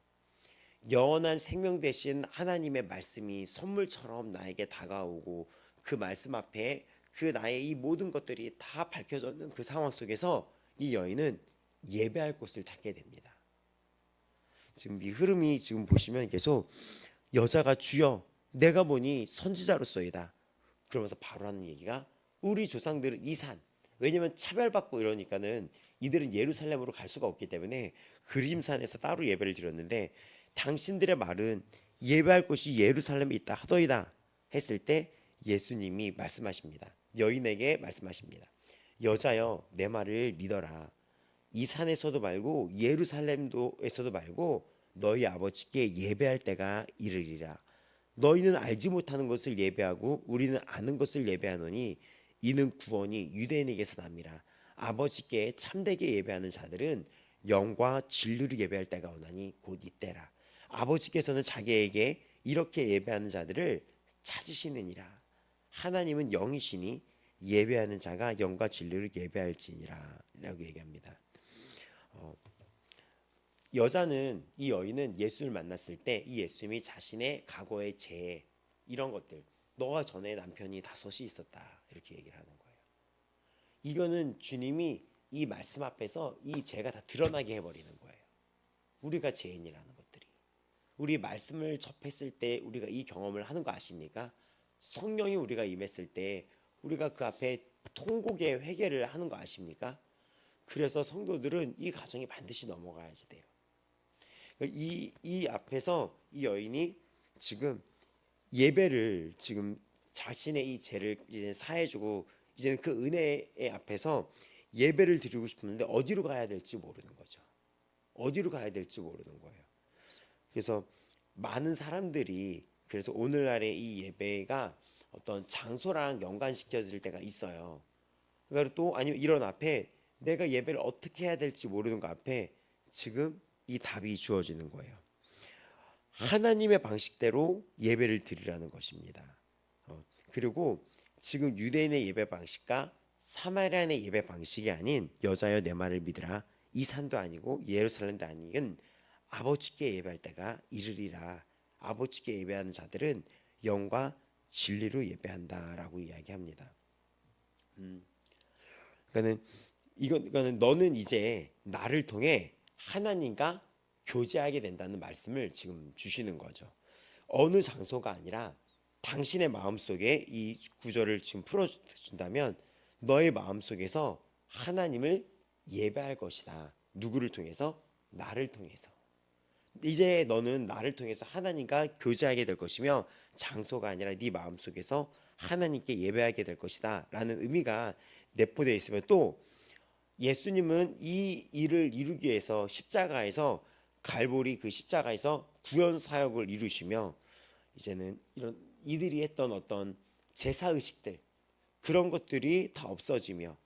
영원한 생명 대신 하나님의 말씀이 선물처럼 나에게 다가오고 그 말씀 앞에 그 나의 이 모든 것들이 다 밝혀졌는 그 상황 속에서 이 여인은 예배할 곳을 찾게 됩니다. 지금 이 흐름이 지금 보시면 계속 여자가 주여 내가 보니 선지자로서이다. 그러면서 바로 하는 얘기가 우리 조상들은 이 산, 왜냐면 차별받고 이러니까는 이들은 예루살렘으로 갈 수가 없기 때문에 그림산에서 따로 예배를 드렸는데 당신들의 말은 예배할 곳이 예루살렘에 있다 하더이다 했을 때 예수님이 말씀하십니다. 여인에게 말씀하십니다. 여자여 내 말을 믿어라. 이 산에서도 말고 예루살렘도에서도 말고 너희 아버지께 예배할 때가 이르리라. 너희는 알지 못하는 것을 예배하고 우리는 아는 것을 예배하노니 이는 구원이 유대인에게서 납니다. 아버지께 참되게 예배하는 자들은 영과 진리로 예배할 때가 오나니 곧 이때라. 아버지께서는 자기에게 이렇게 예배하는 자들을 찾으시느니라. 하나님은 영이시니 예배하는 자가 영과 진리로 예배할지니라 라고 얘기합니다. 여자는 이 여인은 예수를 만났을 때 이 예수님이 자신의 과거의 죄 이런 것들 너가 전에 남편이 5이 있었다 이렇게 얘기를 하는 거예요. 이거는 주님이 이 말씀 앞에서 이 죄가 다 드러나게 해버리는 거예요. 우리가 죄인이라는 것들이 우리 말씀을 접했을 때 우리가 이 경험을 하는 거 아십니까? 성령이 우리가 임했을 때 우리가 그 앞에 통곡의 회개를 하는 거 아십니까? 그래서 성도들은 이 과정이 반드시 넘어가야지 돼요. 이 앞에서 이 여인이 지금 예배를 지금 자신의 이 죄를 이제 사해주고 이제는 그 은혜의 앞에서 예배를 드리고 싶은데 어디로 가야 될지 모르는 거죠. 어디로 가야 될지 모르는 거예요. 그래서 많은 사람들이 그래서 오늘날의 이 예배가 어떤 장소랑 연관시켜질 때가 있어요. 그러니까 또 아니면 이런 앞에 내가 예배를 어떻게 해야 될지 모르는 것 앞에 지금 이 답이 주어지는 거예요. 하나님의 방식대로 예배를 드리라는 것입니다. 그리고 지금 유대인의 예배 방식과 사마리아인의 예배 방식이 아닌 여자여 내 말을 믿으라. 이 산도 아니고 예루살렘도 아닌 아버지께 예배할 때가 이르리라. 아버지께 예배하는 자들은 영과 진리로 예배한다라고 이야기합니다. 이거는 너는 이제 나를 통해 하나님과 교제하게 된다는 말씀을 지금 주시는 거죠. 어느 장소가 아니라 당신의 마음속에 이 구절을 지금 풀어준다면 너의 마음속에서 하나님을 예배할 것이다. 누구를 통해서? 나를 통해서. 이제 너는 나를 통해서 하나님과 교제하게 될 것이며 장소가 아니라 네 마음속에서 하나님께 예배하게 될 것이다 라는 의미가 내포되어 있으면 또 예수님은 이 일을 이루기 위해서 십자가에서 갈보리 그 십자가에서 구원 사역을 이루시며 이제는 이런 이들이 했던 어떤 제사 의식들 그런 것들이 다 없어지며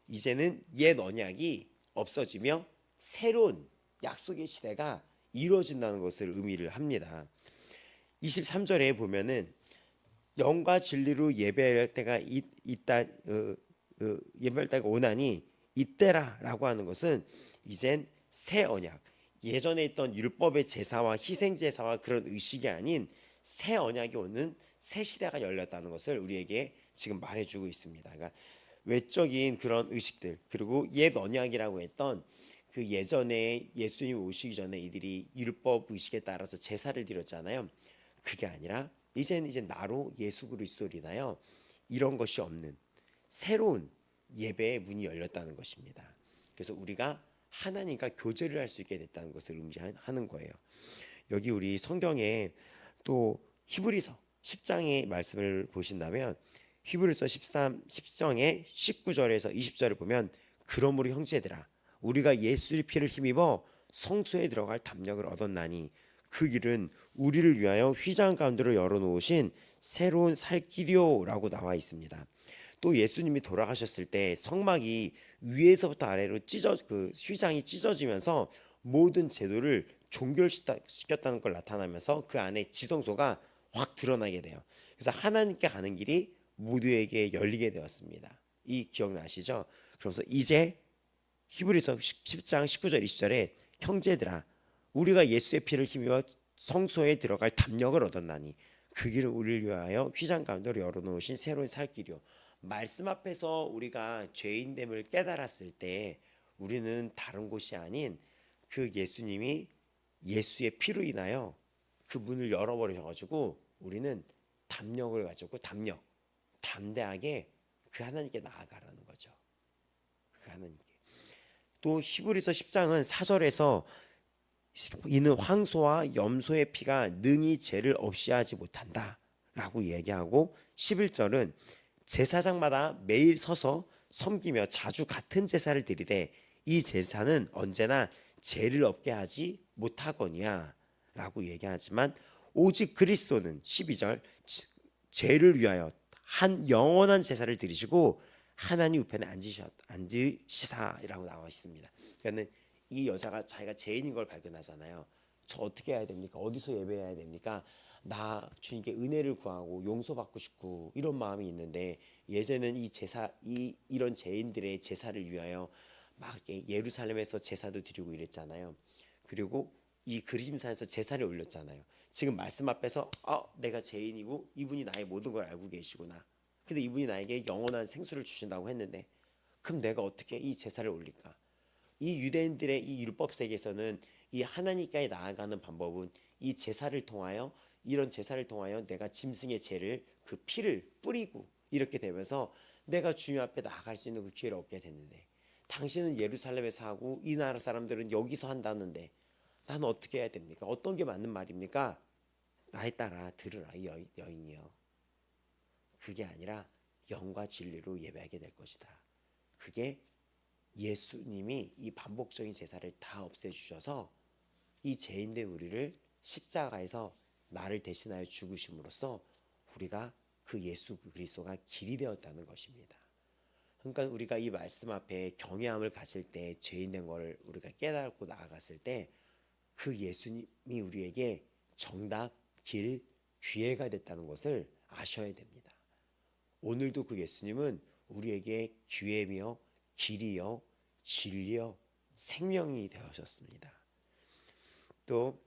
이제는 옛 언약이 없어지며 새로운 약속의 시대가 이루어진다는 것을 의미를 합니다. 23절에 보면은 영과 진리로 예배할 때가 있다 예배할 때가 오나니 이때라라고 하는 것은 이젠 새 언약 예전에 있던 율법의 제사와 희생 제사와 그런 의식이 아닌 새 언약이 오는 새 시대가 열렸다는 것을 우리에게 지금 말해주고 있습니다. 그러니까 외적인 그런 의식들, 그리고 옛 언약이라고 했던 그 예전에 예수님 오시기 전에 이들이 율법 의식에 따라서 제사를 드렸잖아요. 그게 아니라 이제는 이제 나로 예수 그리스도로 인하여 이런 것이 없는 새로운 예배의 문이 열렸다는 것입니다. 그래서 우리가 하나님과 교제를 할 수 있게 됐다는 것을 의미하는 거예요. 여기 우리 성경에 또 히브리서 10장의 말씀을 보신다면 히브리서 10장의 19절에서 20절을 보면 그러므로 형제들아 우리가 예수의 피를 힘입어 성소에 들어갈 담력을 얻었나니 그 길은 우리를 위하여 휘장 가운데로 열어놓으신 새로운 살 길이요라고 나와 있습니다. 또 예수님이 돌아가셨을 때 성막이 위에서부터 아래로 그 휘장이 찢어지면서 모든 제도를 종결시켰다는 걸 나타나면서 그 안에 지성소가 확 드러나게 돼요. 그래서 하나님께 가는 길이 모두에게 열리게 되었습니다. 이 기억나시죠? 그러면서 이제 히브리서 10장 19절 20절에 형제들아 우리가 예수의 피를 힘입어 성소에 들어갈 담력을 얻었나니 그 길은 우리를 위하여 휘장 가운데로 열어놓으신 새로운 살 길이요. 말씀 앞에서 우리가 죄인됨을 깨달았을 때 우리는 다른 곳이 아닌 그 예수님이 예수의 피로 인하여 그 문을 열어버리셔가지고 우리는 담력을 가지고 담대하게 그 하나님께 나아가라는 거죠. 그 하나님께. 또 히브리서 10장은 4절에서 이는 황소와 염소의 피가 능히 죄를 없이 하지 못한다 라고 얘기하고 11절은 제사장마다 매일 서서 섬기며 자주 같은 제사를 드리되 이 제사는 언제나 죄를 없게 하지 못하거니와 라고 얘기하지만 오직 그리스도는 12절 죄를 위하여 한 영원한 제사를 드리시고 하나님 우편에 앉으시사라고 나와 있습니다. 그러니까 이 여자가 자기가 죄인인 걸 발견하잖아요. 저 어떻게 해야 됩니까? 어디서 예배해야 됩니까? 나 주님께 은혜를 구하고 용서받고 싶고 이런 마음이 있는데 예전에는 이 제사 이런 죄인들의 제사를 위하여 막 예루살렘에서 제사도 드리고 이랬잖아요. 그리고 이 그리심산에서 제사를 올렸잖아요. 지금 말씀 앞에서 내가 죄인이고 이분이 나의 모든 걸 알고 계시구나. 근데 이분이 나에게 영원한 생수를 주신다고 했는데 그럼 내가 어떻게 이 제사를 올릴까? 이 유대인들의 이 율법 세계에서는 이 하나님께 나아가는 방법은 이 제사를 통하여 이런 제사를 통하여 내가 짐승의 죄를 그 피를 뿌리고 이렇게 되면서 내가 주님 앞에 나아갈 수 있는 그 기회를 얻게 됐는데 당신은 예루살렘에서 하고 이 나라 사람들은 여기서 한다는데 나는 어떻게 해야 됩니까? 어떤 게 맞는 말입니까? 나에 따라 들으라 이 여인이여. 그게 아니라 영과 진리로 예배하게 될 것이다. 그게 예수님이 이 반복적인 제사를 다 없애주셔서 이 죄인된 우리를 십자가에서 나를 대신하여 죽으심으로써 우리가 그 예수 그리스도가 길이 되었다는 것입니다. 그러니까 우리가 이 말씀 앞에 경외함을 가질 때 죄인된 걸 우리가 깨닫고 나아갔을 때 그 예수님이 우리에게 정답, 길, 기회가 됐다는 것을 아셔야 됩니다. 오늘도 그 예수님은 우리에게 기회며 길이요 진리요 생명이 되어셨습니다. 또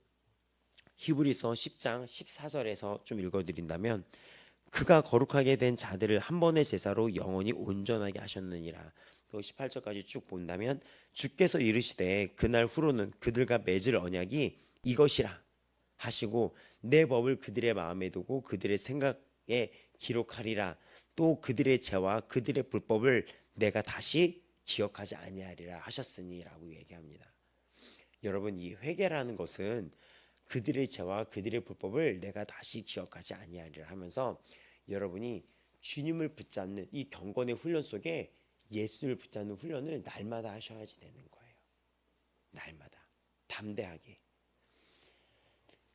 히브리서 10장 14절에서 좀 읽어드린다면 그가 거룩하게 된 자들을 한 번의 제사로 영원히 온전하게 하셨느니라. 또 18절까지 쭉 본다면 주께서 이르시되 그날 후로는 그들과 맺을 언약이 이것이라 하시고 내 법을 그들의 마음에 두고 그들의 생각에 기록하리라. 또 그들의 죄와 그들의 불법을 내가 다시 기억하지 아니하리라 하셨으니라고 얘기합니다. 여러분 이 회개라는 것은 그들의 죄와 그들의 불법을 내가 다시 기억하지 아니하리라 하면서 여러분이 주님을 붙잡는 이 경건의 훈련 속에 예수를 붙잡는 훈련을 날마다 하셔야지 되는 거예요. 날마다 담대하게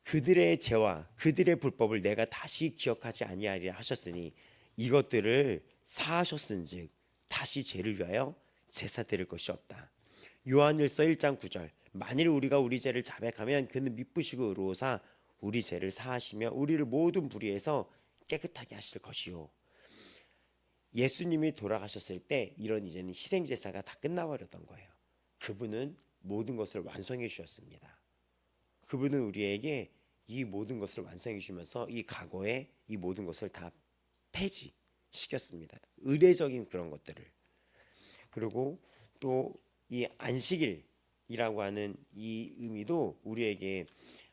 그들의 죄와 그들의 불법을 내가 다시 기억하지 아니하리라 하셨으니 이것들을 사하셨은즉 다시 죄를 위하여 제사 드릴 것이 없다. 요한일서 1장 9절 만일 우리가 우리 죄를 자백하면 그는 미쁘시고 의로우사 우리 죄를 사하시며 우리를 모든 불의에서 깨끗하게 하실 것이요. 예수님이 돌아가셨을 때 이런 이제는 희생 제사가 다 끝나버렸던 거예요. 그분은 모든 것을 완성해 주셨습니다. 그분은 우리에게 이 모든 것을 완성해 주면서 이 과거의 이 모든 것을 다 폐지시켰습니다. 의례적인 그런 것들을. 그리고 또 이 안식일이라고 하는 이 의미도 우리에게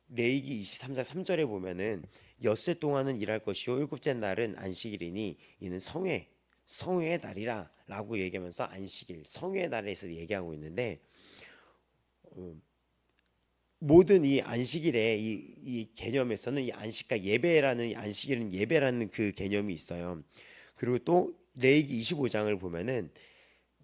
레위기 23장 3절에 보면은 엿새 동안은 일할 것이요 일곱째 날은 안식일이니 이는 성회의 날이라 라고 얘기하면서 안식일 성회의 날에서 얘기하고 있는데, 모든 이 안식일의 이 개념에서는 이 안식과 예배라는, 안식일은 예배라는 그 개념이 있어요. 그리고 또 레위기 25장을 보면은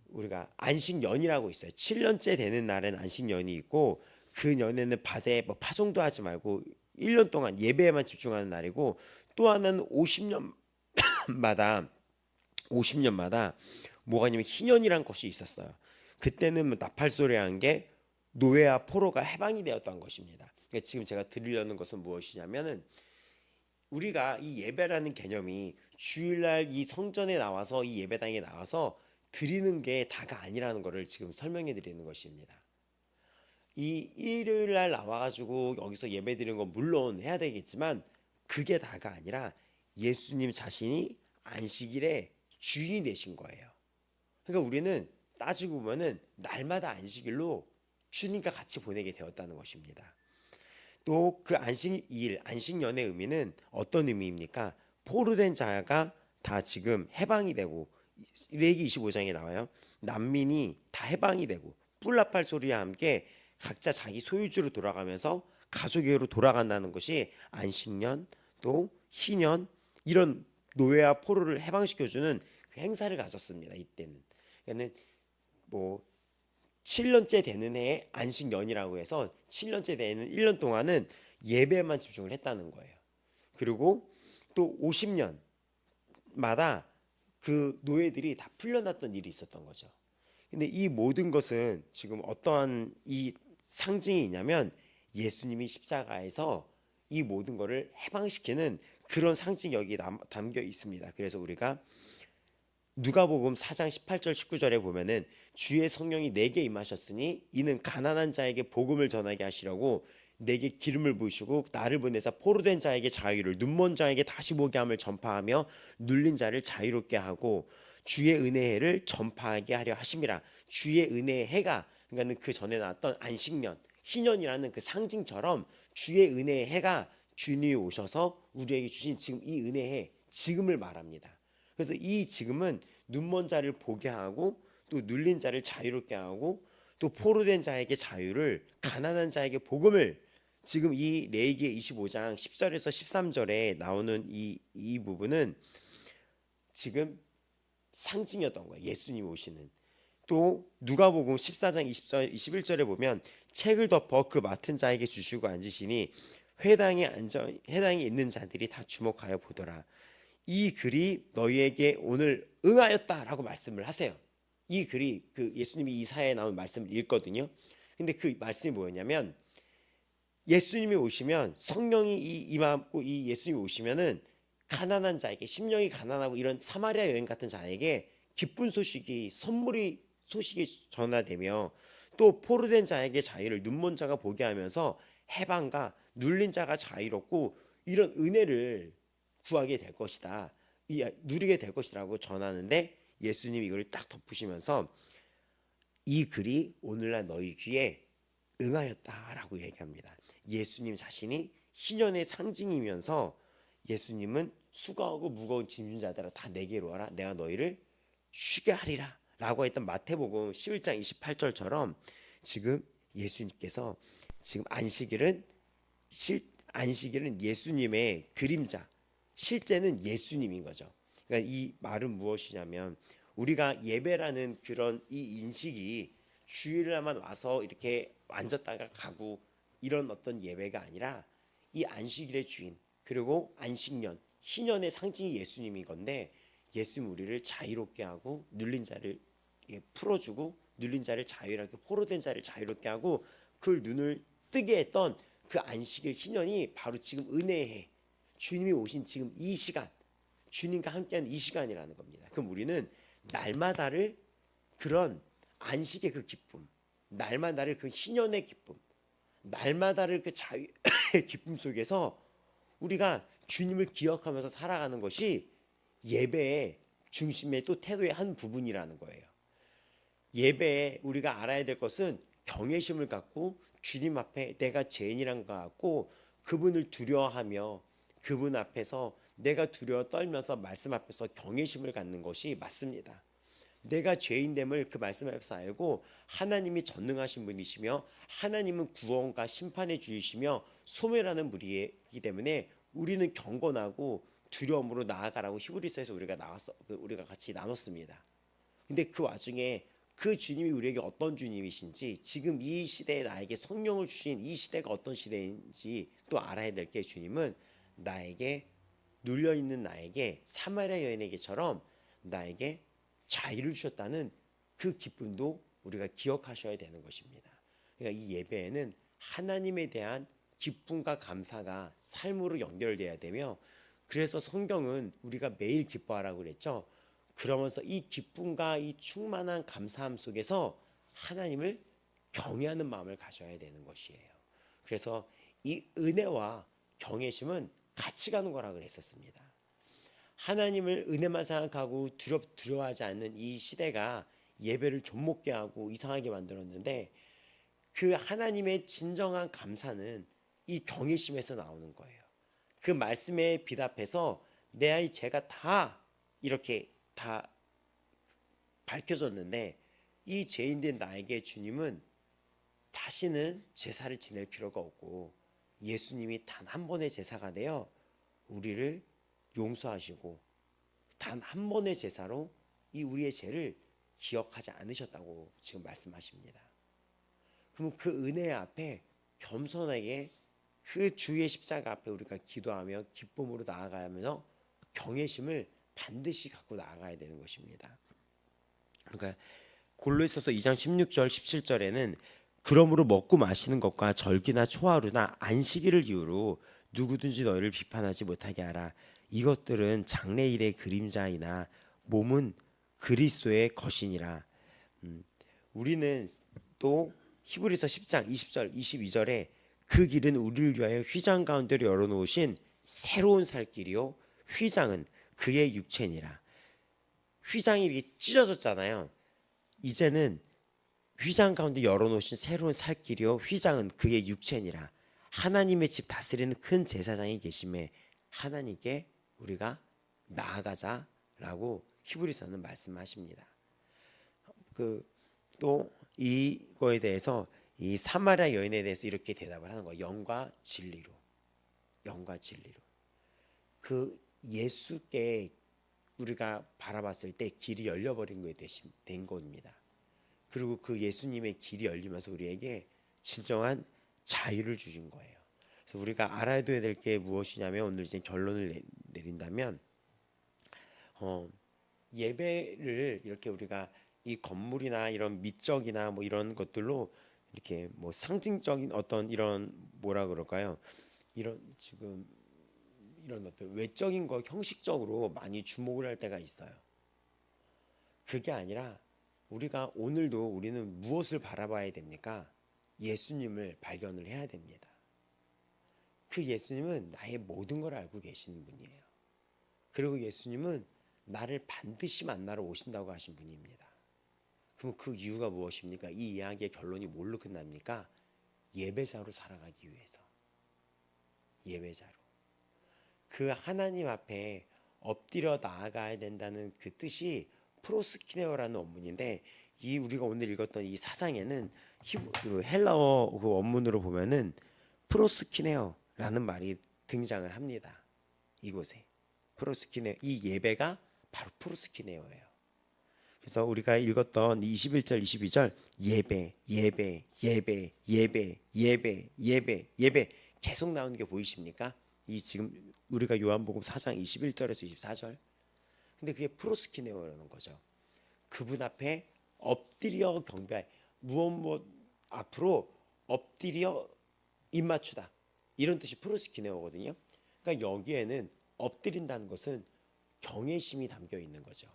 우리가 안식년이라고 있어요. 7년째 되는 날엔 안식년이 있고, 그 년에는 밭에 뭐 파종도 하지 말고 1년 동안 예배에만 집중하는 날이고, 또 하나는 50년마다 뭐가 아니면 희년이란 것이 있었어요. 그때는 뭐 나팔소리한 게 노예와 포로가 해방이 되었던 것입니다. 그러니까 지금 제가 드리려는 것은 무엇이냐면은, 우리가 이 예배라는 개념이 주일날 이 성전에 나와서 이 예배당에 나와서 드리는 게 다가 아니라는 것을 지금 설명해 드리는 것입니다. 이 일요일날 나와가지고 여기서 예배 드리는 건 물론 해야 되겠지만 그게 다가 아니라 예수님 자신이 안식일의 주인이 되신 거예요. 그러니까 우리는 따지고 보면은 날마다 안식일로 주님과 같이 보내게 되었다는 것입니다. 또 그 안식일, 안식년의 의미는 어떤 의미입니까? 포로된 자가 다 지금 해방이 되고, 레위기 25장에 나와요. 난민이 다 해방이 되고 뿔나팔 소리와 함께 각자 자기 소유주로 돌아가면서 가족에게로 돌아간다는 것이 안식년, 또 희년, 이런 노예와 포로를 해방시켜주는 그 행사를 가졌습니다. 이때는. 그러니까 뭐 7년째 되는 해에 안식년이라고 해서 7년째 되는 1년 동안은 예배만 집중을 했다는 거예요. 그리고 또 50년마다 그 노예들이 다 풀려났던 일이 있었던 거죠. 근데 이 모든 것은 지금 어떠한 이 상징이 있냐면, 예수님이 십자가에서 이 모든 것을 해방시키는 그런 상징이 여기 담겨 있습니다. 그래서 우리가 누가복음 4장 18절 19절에 보면은 주의 성령이 내게 임하셨으니 이는 가난한 자에게 복음을 전하게 하시려고 내게 기름을 부으시고 나를 보내사 포로된 자에게 자유를, 눈먼 자에게 다시 보게 함을 전파하며 눌린 자를 자유롭게 하고 주의 은혜의 해를 전파하게 하려 하심이라. 주의 은혜의 해가, 그러니까 그 전에 나왔던 안식년, 희년이라는 그 상징처럼 주의 은혜의 해가 주님이 오셔서 우리에게 주신 지금 이 은혜의 해, 지금을 말합니다. 그래서 이 지금은 눈먼 자를 보게 하고 또 눌린 자를 자유롭게 하고 또 포로된 자에게 자유를, 가난한 자에게 복음을, 지금 이 레위기 25장 10절에서 13절에 나오는 이 부분은 지금 상징이었던 거예요. 예수님 오시는. 또 누가복음 14장 20절 21절에 보면 책을 덮어 그 맡은 자에게 주시고 앉으시니 회당에 있는 자들이 다 주목하여 보더라. 이 글이 너희에게 오늘 응하였다라고 말씀을 하세요. 이 글이 그 예수님이 이사야에 나온 말씀을 읽거든요. 근데 그 말씀이 뭐였냐면, 예수님이 오시면 성령이 임하고 이 예수님이 오시면은 가난한 자에게, 심령이 가난하고 이런 사마리아 여인 같은 자에게 기쁜 소식이, 소식이 전하되며 또 포로된 자에게 자유를, 눈먼 자가 보게 하면서 해방과 눌린 자가 자유롭고 이런 은혜를 구하게 될 것이다, 누리게 될 것이라고 전하는데, 예수님이 이걸 딱 덮으시면서 이 글이 오늘날 너희 귀에 응하였다라고 얘기합니다. 예수님 자신이 희년의 상징이면서 예수님은 수고하고 무거운 짐진 자들아 다 내게로 와라, 내가 너희를 쉬게 하리라 라고 했던 마태복음 11장 28절처럼 지금 예수님께서 지금 안식일은 예수님의 그림자, 실제는 예수님인 거죠. 그러니까 이 말은 무엇이냐면, 우리가 예배라는 그런 이 인식이 주일날만 와서 이렇게 앉았다가 가고 이런 어떤 예배가 아니라, 이 안식일의 주인, 그리고 안식년, 희년의 상징이 예수님인 건데, 예수님 우리를 자유롭게 하고 눌린 자를 풀어주고 눌린 자를 자유롭게, 포로된 자를 자유롭게 하고 그 눈을 뜨게 했던 그 안식일 희년이 바로 지금 은혜의 해, 주님이 오신 지금 이 시간, 주님과 함께하는 이 시간이라는 겁니다. 그럼 우리는 날마다를 그런 안식의 그 기쁨, 날마다를 그 희년의 기쁨, 날마다를 그 자유의 기쁨 속에서 우리가 주님을 기억하면서 살아가는 것이 예배의 중심의 또 태도의 한 부분이라는 거예요. 예배에 우리가 알아야 될 것은 경외심을 갖고 주님 앞에 내가 죄인이란 것 같고 그분을 두려워하며 그분 앞에서 내가 두려워 떨면서 말씀 앞에서 경외심을 갖는 것이 맞습니다. 내가 죄인됨을 그 말씀 앞에서 알고 하나님이 전능하신 분이시며 하나님은 구원과 심판의 주이시며 소멸하는 분이기 때문에 우리는 경건하고 두려움으로 나아가라고 히브리서에서 우리가 같이 나눴습니다. 근데 그 와중에 그 주님이 우리에게 어떤 주님이신지, 지금 이 시대에 나에게 성령을 주신 이 시대가 어떤 시대인지 또 알아야 될 게, 주님은 나에게 눌려있는 나에게 사마리아 여인에게처럼 나에게 자유를 주셨다는 그 기쁨도 우리가 기억하셔야 되는 것입니다. 그러니까 이 예배에는 하나님에 대한 기쁨과 감사가 삶으로 연결돼야 되며, 그래서 성경은 우리가 매일 기뻐하라고 그랬죠. 그러면서 이 기쁨과 이 충만한 감사함 속에서 하나님을 경외하는 마음을 가져야 되는 것이에요. 그래서 이 은혜와 경외심은 같이 가는 거라고 그랬었습니다. 하나님을 은혜만 생각하고 두려워하지 않는 이 시대가 예배를 좀 먹게 하고 이상하게 만들었는데, 그 하나님의 진정한 감사는 이 경외심에서 나오는 거예요. 그 말씀에 비답해서 내 아이 죄가 다 이렇게 다 밝혀졌는데, 이 죄인된 나에게 주님은 다시는 제사를 지낼 필요가 없고 예수님이 단 한 번의 제사가 되어 우리를 용서하시고 단 한 번의 제사로 이 우리의 죄를 기억하지 않으셨다고 지금 말씀하십니다. 그럼 그 은혜 앞에 겸손하게 그 주의 십자가 앞에 우리가 기도하며 기쁨으로 나아가면서 경외심을 반드시 갖고 나아가야 되는 것입니다. 그러니까 골로새서 2장 16절 17절에는 그러므로 먹고 마시는 것과 절기나 초하루나 안식일을 이유로 누구든지 너희를 비판하지 못하게 하라. 이것들은 장래일의 그림자이나 몸은 그리스도의 것이니라. 우리는 또 히브리서 10장 20절 22절에 그 길은 우리를 위하여 휘장 가운데로 열어놓으신 새로운 살 길이요 휘장은 그의 육체니라. 휘장이 이렇게 찢어졌잖아요. 이제는 휘장 가운데 열어놓으신 새로운 살 길이요 휘장은 그의 육체니라. 하나님의 집 다스리는 큰 제사장이 계심에 하나님께 우리가 나아가자라고 히브리서는 말씀하십니다. 또 이거에 대해서 이 사마리아 여인에 대해서 이렇게 대답을 하는 거예요. 영과 진리로. 그 예수께 우리가 바라봤을 때 길이 열려버린 거에 된 겁니다. 그리고 그 예수님의 길이 열리면서 우리에게 진정한 자유를 주신 거예요. 그래서 우리가 알아야 될 게 무엇이냐면, 오늘 이제 결론을 내린다면, 예배를 이렇게 우리가 이 건물이나 이런 미적이나 뭐 이런 것들로 이렇게 뭐 상징적인 어떤 이런 뭐라 그럴까요? 이런 지금 이런 어떤 외적인 거 형식적으로 많이 주목을 할 때가 있어요. 그게 아니라 우리가 오늘도 우리는 무엇을 바라봐야 됩니까? 예수님을 발견을 해야 됩니다. 그 예수님은 나의 모든 걸 알고 계시는 분이에요. 그리고 예수님은 나를 반드시 만나러 오신다고 하신 분입니다. 그럼 그 이유가 무엇입니까? 이 이야기의 결론이 뭘로 끝납니까? 예배자로 살아가기 위해서. 예배자로. 그 하나님 앞에 엎드려 나아가야 된다는 그 뜻이 프로스키네어라는 원문인데, 이 우리가 오늘 읽었던 이 사장에는 그 헬라어 그 원문으로 보면은 프로스키네어라는 말이 등장을 합니다. 이곳에 프로스키네어, 이 예배가 바로 프로스키네어예요. 그래서 우리가 읽었던 21절 22절 예배 계속 나오는 게 보이십니까? 이 지금 우리가 요한복음 4장 21절에서 24절. 근데 그게 프로스키네어라는 거죠. 그분 앞에 엎드려 경배할, 무엇 앞으로 엎드려 입맞추다, 이런 뜻이 프로스키네어거든요. 그러니까 여기에는 엎드린다는 것은 경외심이 담겨 있는 거죠.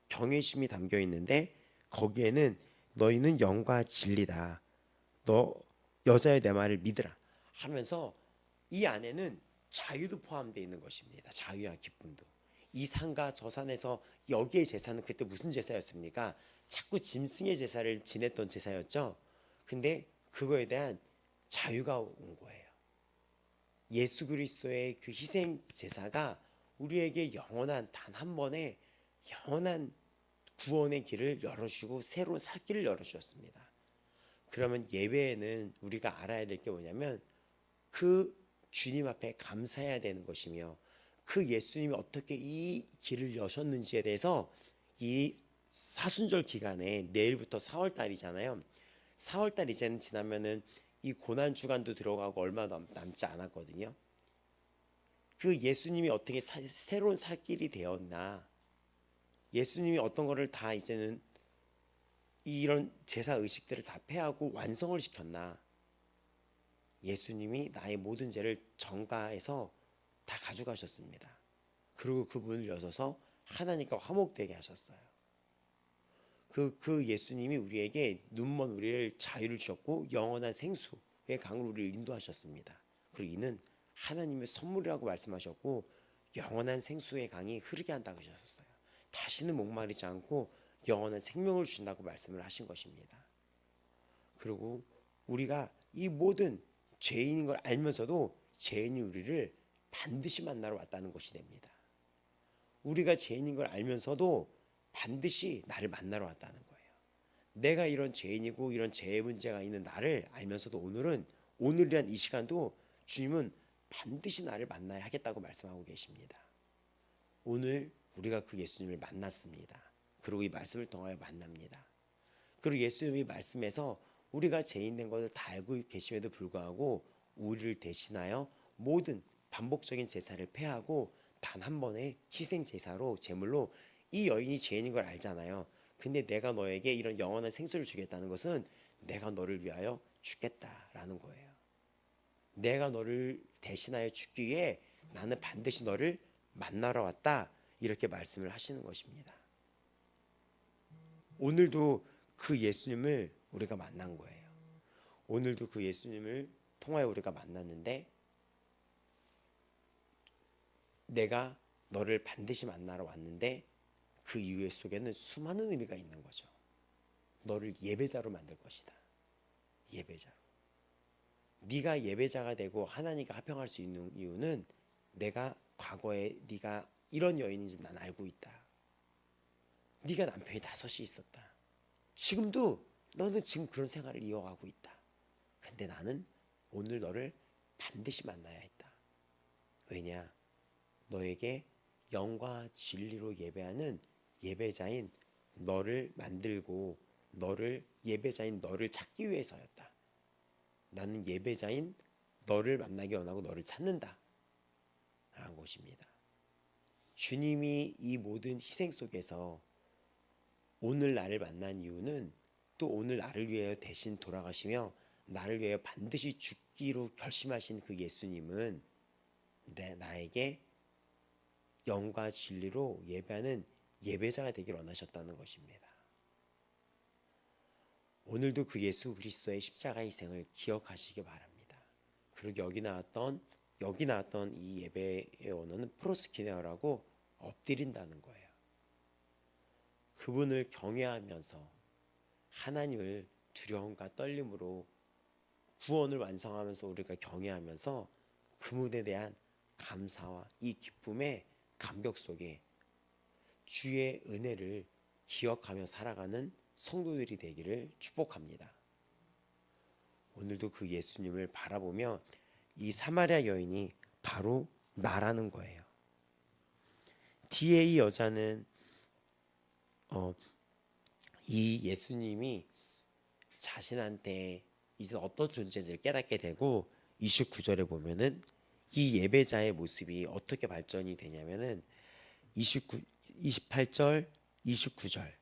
경외심이 담겨 있는데 거기에는 너희는 영과 진리다. 너 여자의 내 말을 믿으라 하면서 이 안에는 자유도 포함되어 있는 것입니다. 자유와 기쁨도. 이 산과 저 산에서 여기의 제사는 그때 무슨 제사였습니까? 자꾸 짐승의 제사를 지냈던 제사였죠. 근데 그거에 대한 자유가 온 거예요. 예수 그리스도의 그 희생 제사가 우리에게 영원한 단 한 번의 영원한 구원의 길을 열어주고 새로운 살 길을 열어주셨습니다. 그러면 예배에는 우리가 알아야 될 게 뭐냐면 그 주님 앞에 감사해야 되는 것이며 그 예수님이 어떻게 이 길을 여셨는지에 대해서 이 사순절 기간에 내일부터 4월 달이잖아요. 4월 달 이제는 지나면은 이 고난 주간도 들어가고 얼마 남지 않았거든요. 그 예수님이 어떻게 새로운 살 길이 되었나, 예수님이 어떤 거를 다 이제는 이런 제사 의식들을 다 폐하고 완성을 시켰나, 예수님이 나의 모든 죄를 전가해서 다 가져가셨습니다. 그리고 그 문을 여셔서 하나님과 화목되게 하셨어요. 그 예수님이 우리에게 눈먼 우리를 자유를 주셨고 영원한 생수의 강으로 우리를 인도하셨습니다. 그리고 이는 하나님의 선물이라고 말씀하셨고 영원한 생수의 강이 흐르게 한다고 하셨어요. 다시는 목마르지 않고 영원한 생명을 주신다고 말씀을 하신 것입니다. 그리고 우리가 이 모든 죄인인 걸 알면서도 죄인이 우리를 반드시 만나러 왔다는 것이 됩니다. 우리가 죄인인 걸 알면서도 반드시 나를 만나러 왔다는 거예요. 내가 이런 죄인이고 이런 죄의 문제가 있는 나를 알면서도 오늘이란 이 시간도 주님은 반드시 나를 만나야 하겠다고 말씀하고 계십니다. 오늘 우리가 그 예수님을 만났습니다. 그리고 이 말씀을 통하여 만납니다. 그리고 예수님이 말씀에서 우리가 죄인 된 것을 다 알고 계심에도 불구하고 우리를 대신하여 모든 반복적인 제사를 폐하고 단 한 번의 희생 제사로 제물로 이 여인이 죄인인 걸 알잖아요. 근데 내가 너에게 이런 영원한 생수를 주겠다는 것은 내가 너를 위하여 죽겠다라는 거예요. 내가 너를 대신하여 죽기 위해 나는 반드시 너를 만나러 왔다, 이렇게 말씀을 하시는 것입니다. 오늘도 그 예수님을 우리가 만난 거예요. 오늘도 그 예수님을 통하여 우리가 만났는데 내가 너를 반드시 만나러 왔는데 그 이유 속에는 수많은 의미가 있는 거죠. 너를 예배자로 만들 것이다. 예배자로. 네가 예배자가 되고 하나님과 합평할 수 있는 이유는 내가 과거에 네가 이런 여인인지 난 알고 있다. 네가 남편이 5이 있었다. 지금도 너는 지금 그런 생활을 이어가고 있다. 근데 나는 오늘 너를 반드시 만나야 했다. 왜냐? 너에게 영과 진리로 예배하는 예배자인 너를 만들고 예배자인 너를 찾기 위해서였다. 나는 예배자인 너를 만나기 원하고 너를 찾는다 라는 것입니다. 주님이 이 모든 희생 속에서 오늘 나를 만난 이유는 또 오늘 나를 위하여 대신 돌아가시며 나를 위하여 반드시 죽기로 결심하신 그 예수님은 나에게 영과 진리로 예배하는 예배자가 되기를 원하셨다는 것입니다. 오늘도 그 예수 그리스도의 십자가 희생을 기억하시기 바랍니다. 그리고 여기 나왔던 이 예배의 원어는 프로스키네어라고 엎드린다는 거예요. 그분을 경외하면서 하나님을 두려움과 떨림으로 구원을 완성하면서 우리가 경외하면서 그분에 대한 감사와 이 기쁨의 감격 속에 주의 은혜를 기억하며 살아가는 성도들이 되기를 축복합니다. 오늘도 그 예수님을 바라보며 이 사마리아 여인이 바로 나라는 거예요. 뒤에 이 여자는 이 예수님이 자신한테 이제 어떤 존재인지를 깨닫게 되고 29절에 보면은 이 예배자의 모습이 어떻게 발전이 되냐면은 28절, 29절,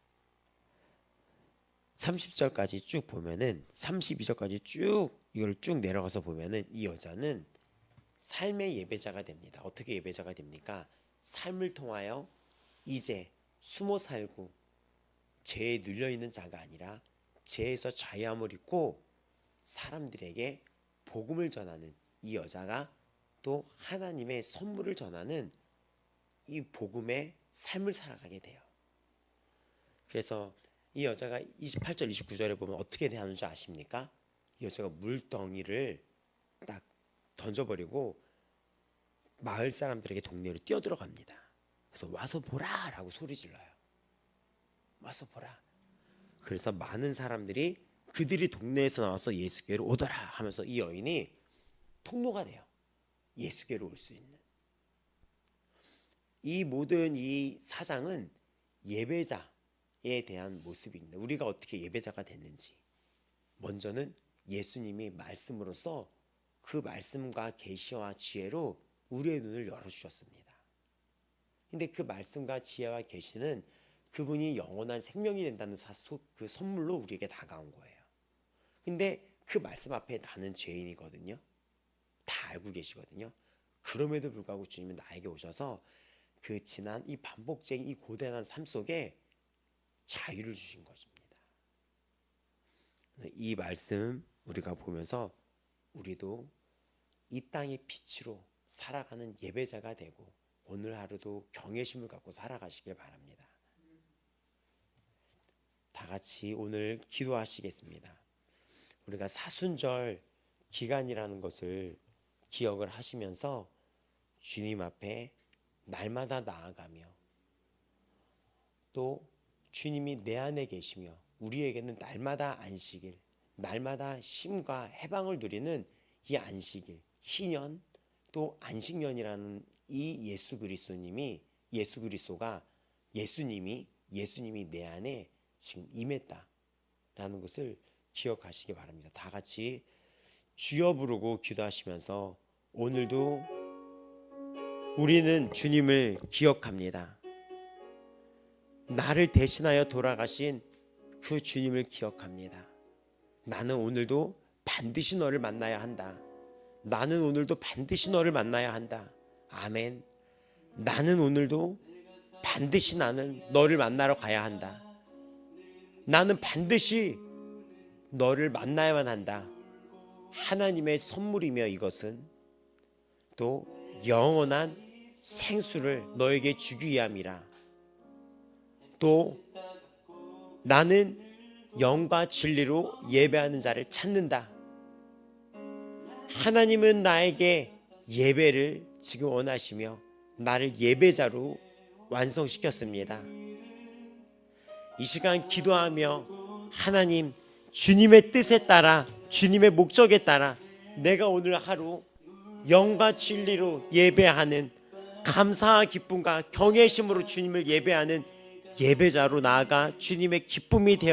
30절까지 쭉 보면은 32절까지 쭉 이걸 쭉 내려가서 보면은 이 여자는 삶의 예배자가 됩니다. 어떻게 예배자가 됩니까? 삶을 통하여 이제 숨어 살고 죄에 눌려 있는 자가 아니라 죄에서 자유함을 입고 사람들에게 복음을 전하는 이 여자가 또 하나님의 선물을 전하는 이 복음의 삶을 살아가게 돼요. 그래서 이 여자가 28절 29절에 보면 어떻게 대하는 줄 아십니까? 이 여자가 물덩이를 딱 던져버리고 마을 사람들에게 동네로 뛰어들어갑니다. 그래서 와서 보라 라고 소리 질러요. 와서 보라. 그래서 많은 사람들이 그들이 동네에서 나와서 예수께로 오더라 하면서 이 여인이 통로가 돼요. 예수께로 올 수 있는. 이 모든 이 사장은 예배자에 대한 모습입니다. 우리가 어떻게 예배자가 됐는지, 먼저는 예수님이 말씀으로써 그 말씀과 계시와 지혜로 우리의 눈을 열어주셨습니다. 근데 그 말씀과 지혜와 계시는 그분이 영원한 생명이 된다는 그 선물로 우리에게 다가온 거예요. 근데 그 말씀 앞에 나는 죄인이거든요. 다 알고 계시거든요. 그럼에도 불구하고 주님은 나에게 오셔서 그 지난 이 반복적인 이 고단한 삶 속에 자유를 주신 것입니다. 이 말씀 우리가 보면서 우리도 이 땅의 빛으로 살아가는 예배자가 되고 오늘 하루도 경외심을 갖고 살아가시길 바랍니다. 다 같이 오늘 기도하시겠습니다. 우리가 사순절 기간이라는 것을 기억을 하시면서 주님 앞에 날마다 나아가며 또 주님이 내 안에 계시며 우리에게는 날마다 안식일, 날마다 쉼과 해방을 누리는 이 안식일, 희년 또 안식년이라는 이 예수님이 내 안에 지금 임했다라는 것을 기억하시기 바랍니다. 다 같이 주여 부르고 기도하시면서 오늘도 우리는 주님을 기억합니다. 나를 대신하여 돌아가신 그 주님을 기억합니다. 나는 오늘도 반드시 너를 만나야 한다. 나는 오늘도 반드시 너를 만나야 한다. 아멘. 나는 오늘도 반드시 나는 너를 만나러 가야 한다. 나는 반드시 너를 만나야만 한다. 하나님의 선물이며 이것은 또 영원한 생수를 너에게 주기 위함이라. 또 나는 영과 진리로 예배하는 자를 찾는다. 하나님은 나에게 예배를 지금 원하시며 나를 예배자로 완성시켰습니다. 이 시간 기도하며 하나님, 주님의 뜻에 따라, 주님의 목적에 따라 내가 오늘 하루 영과 진리로 예배하는, 감사와 기쁨과 경외심으로 주님을 예배하는 예배자로 나아가 주님의 기쁨이 되어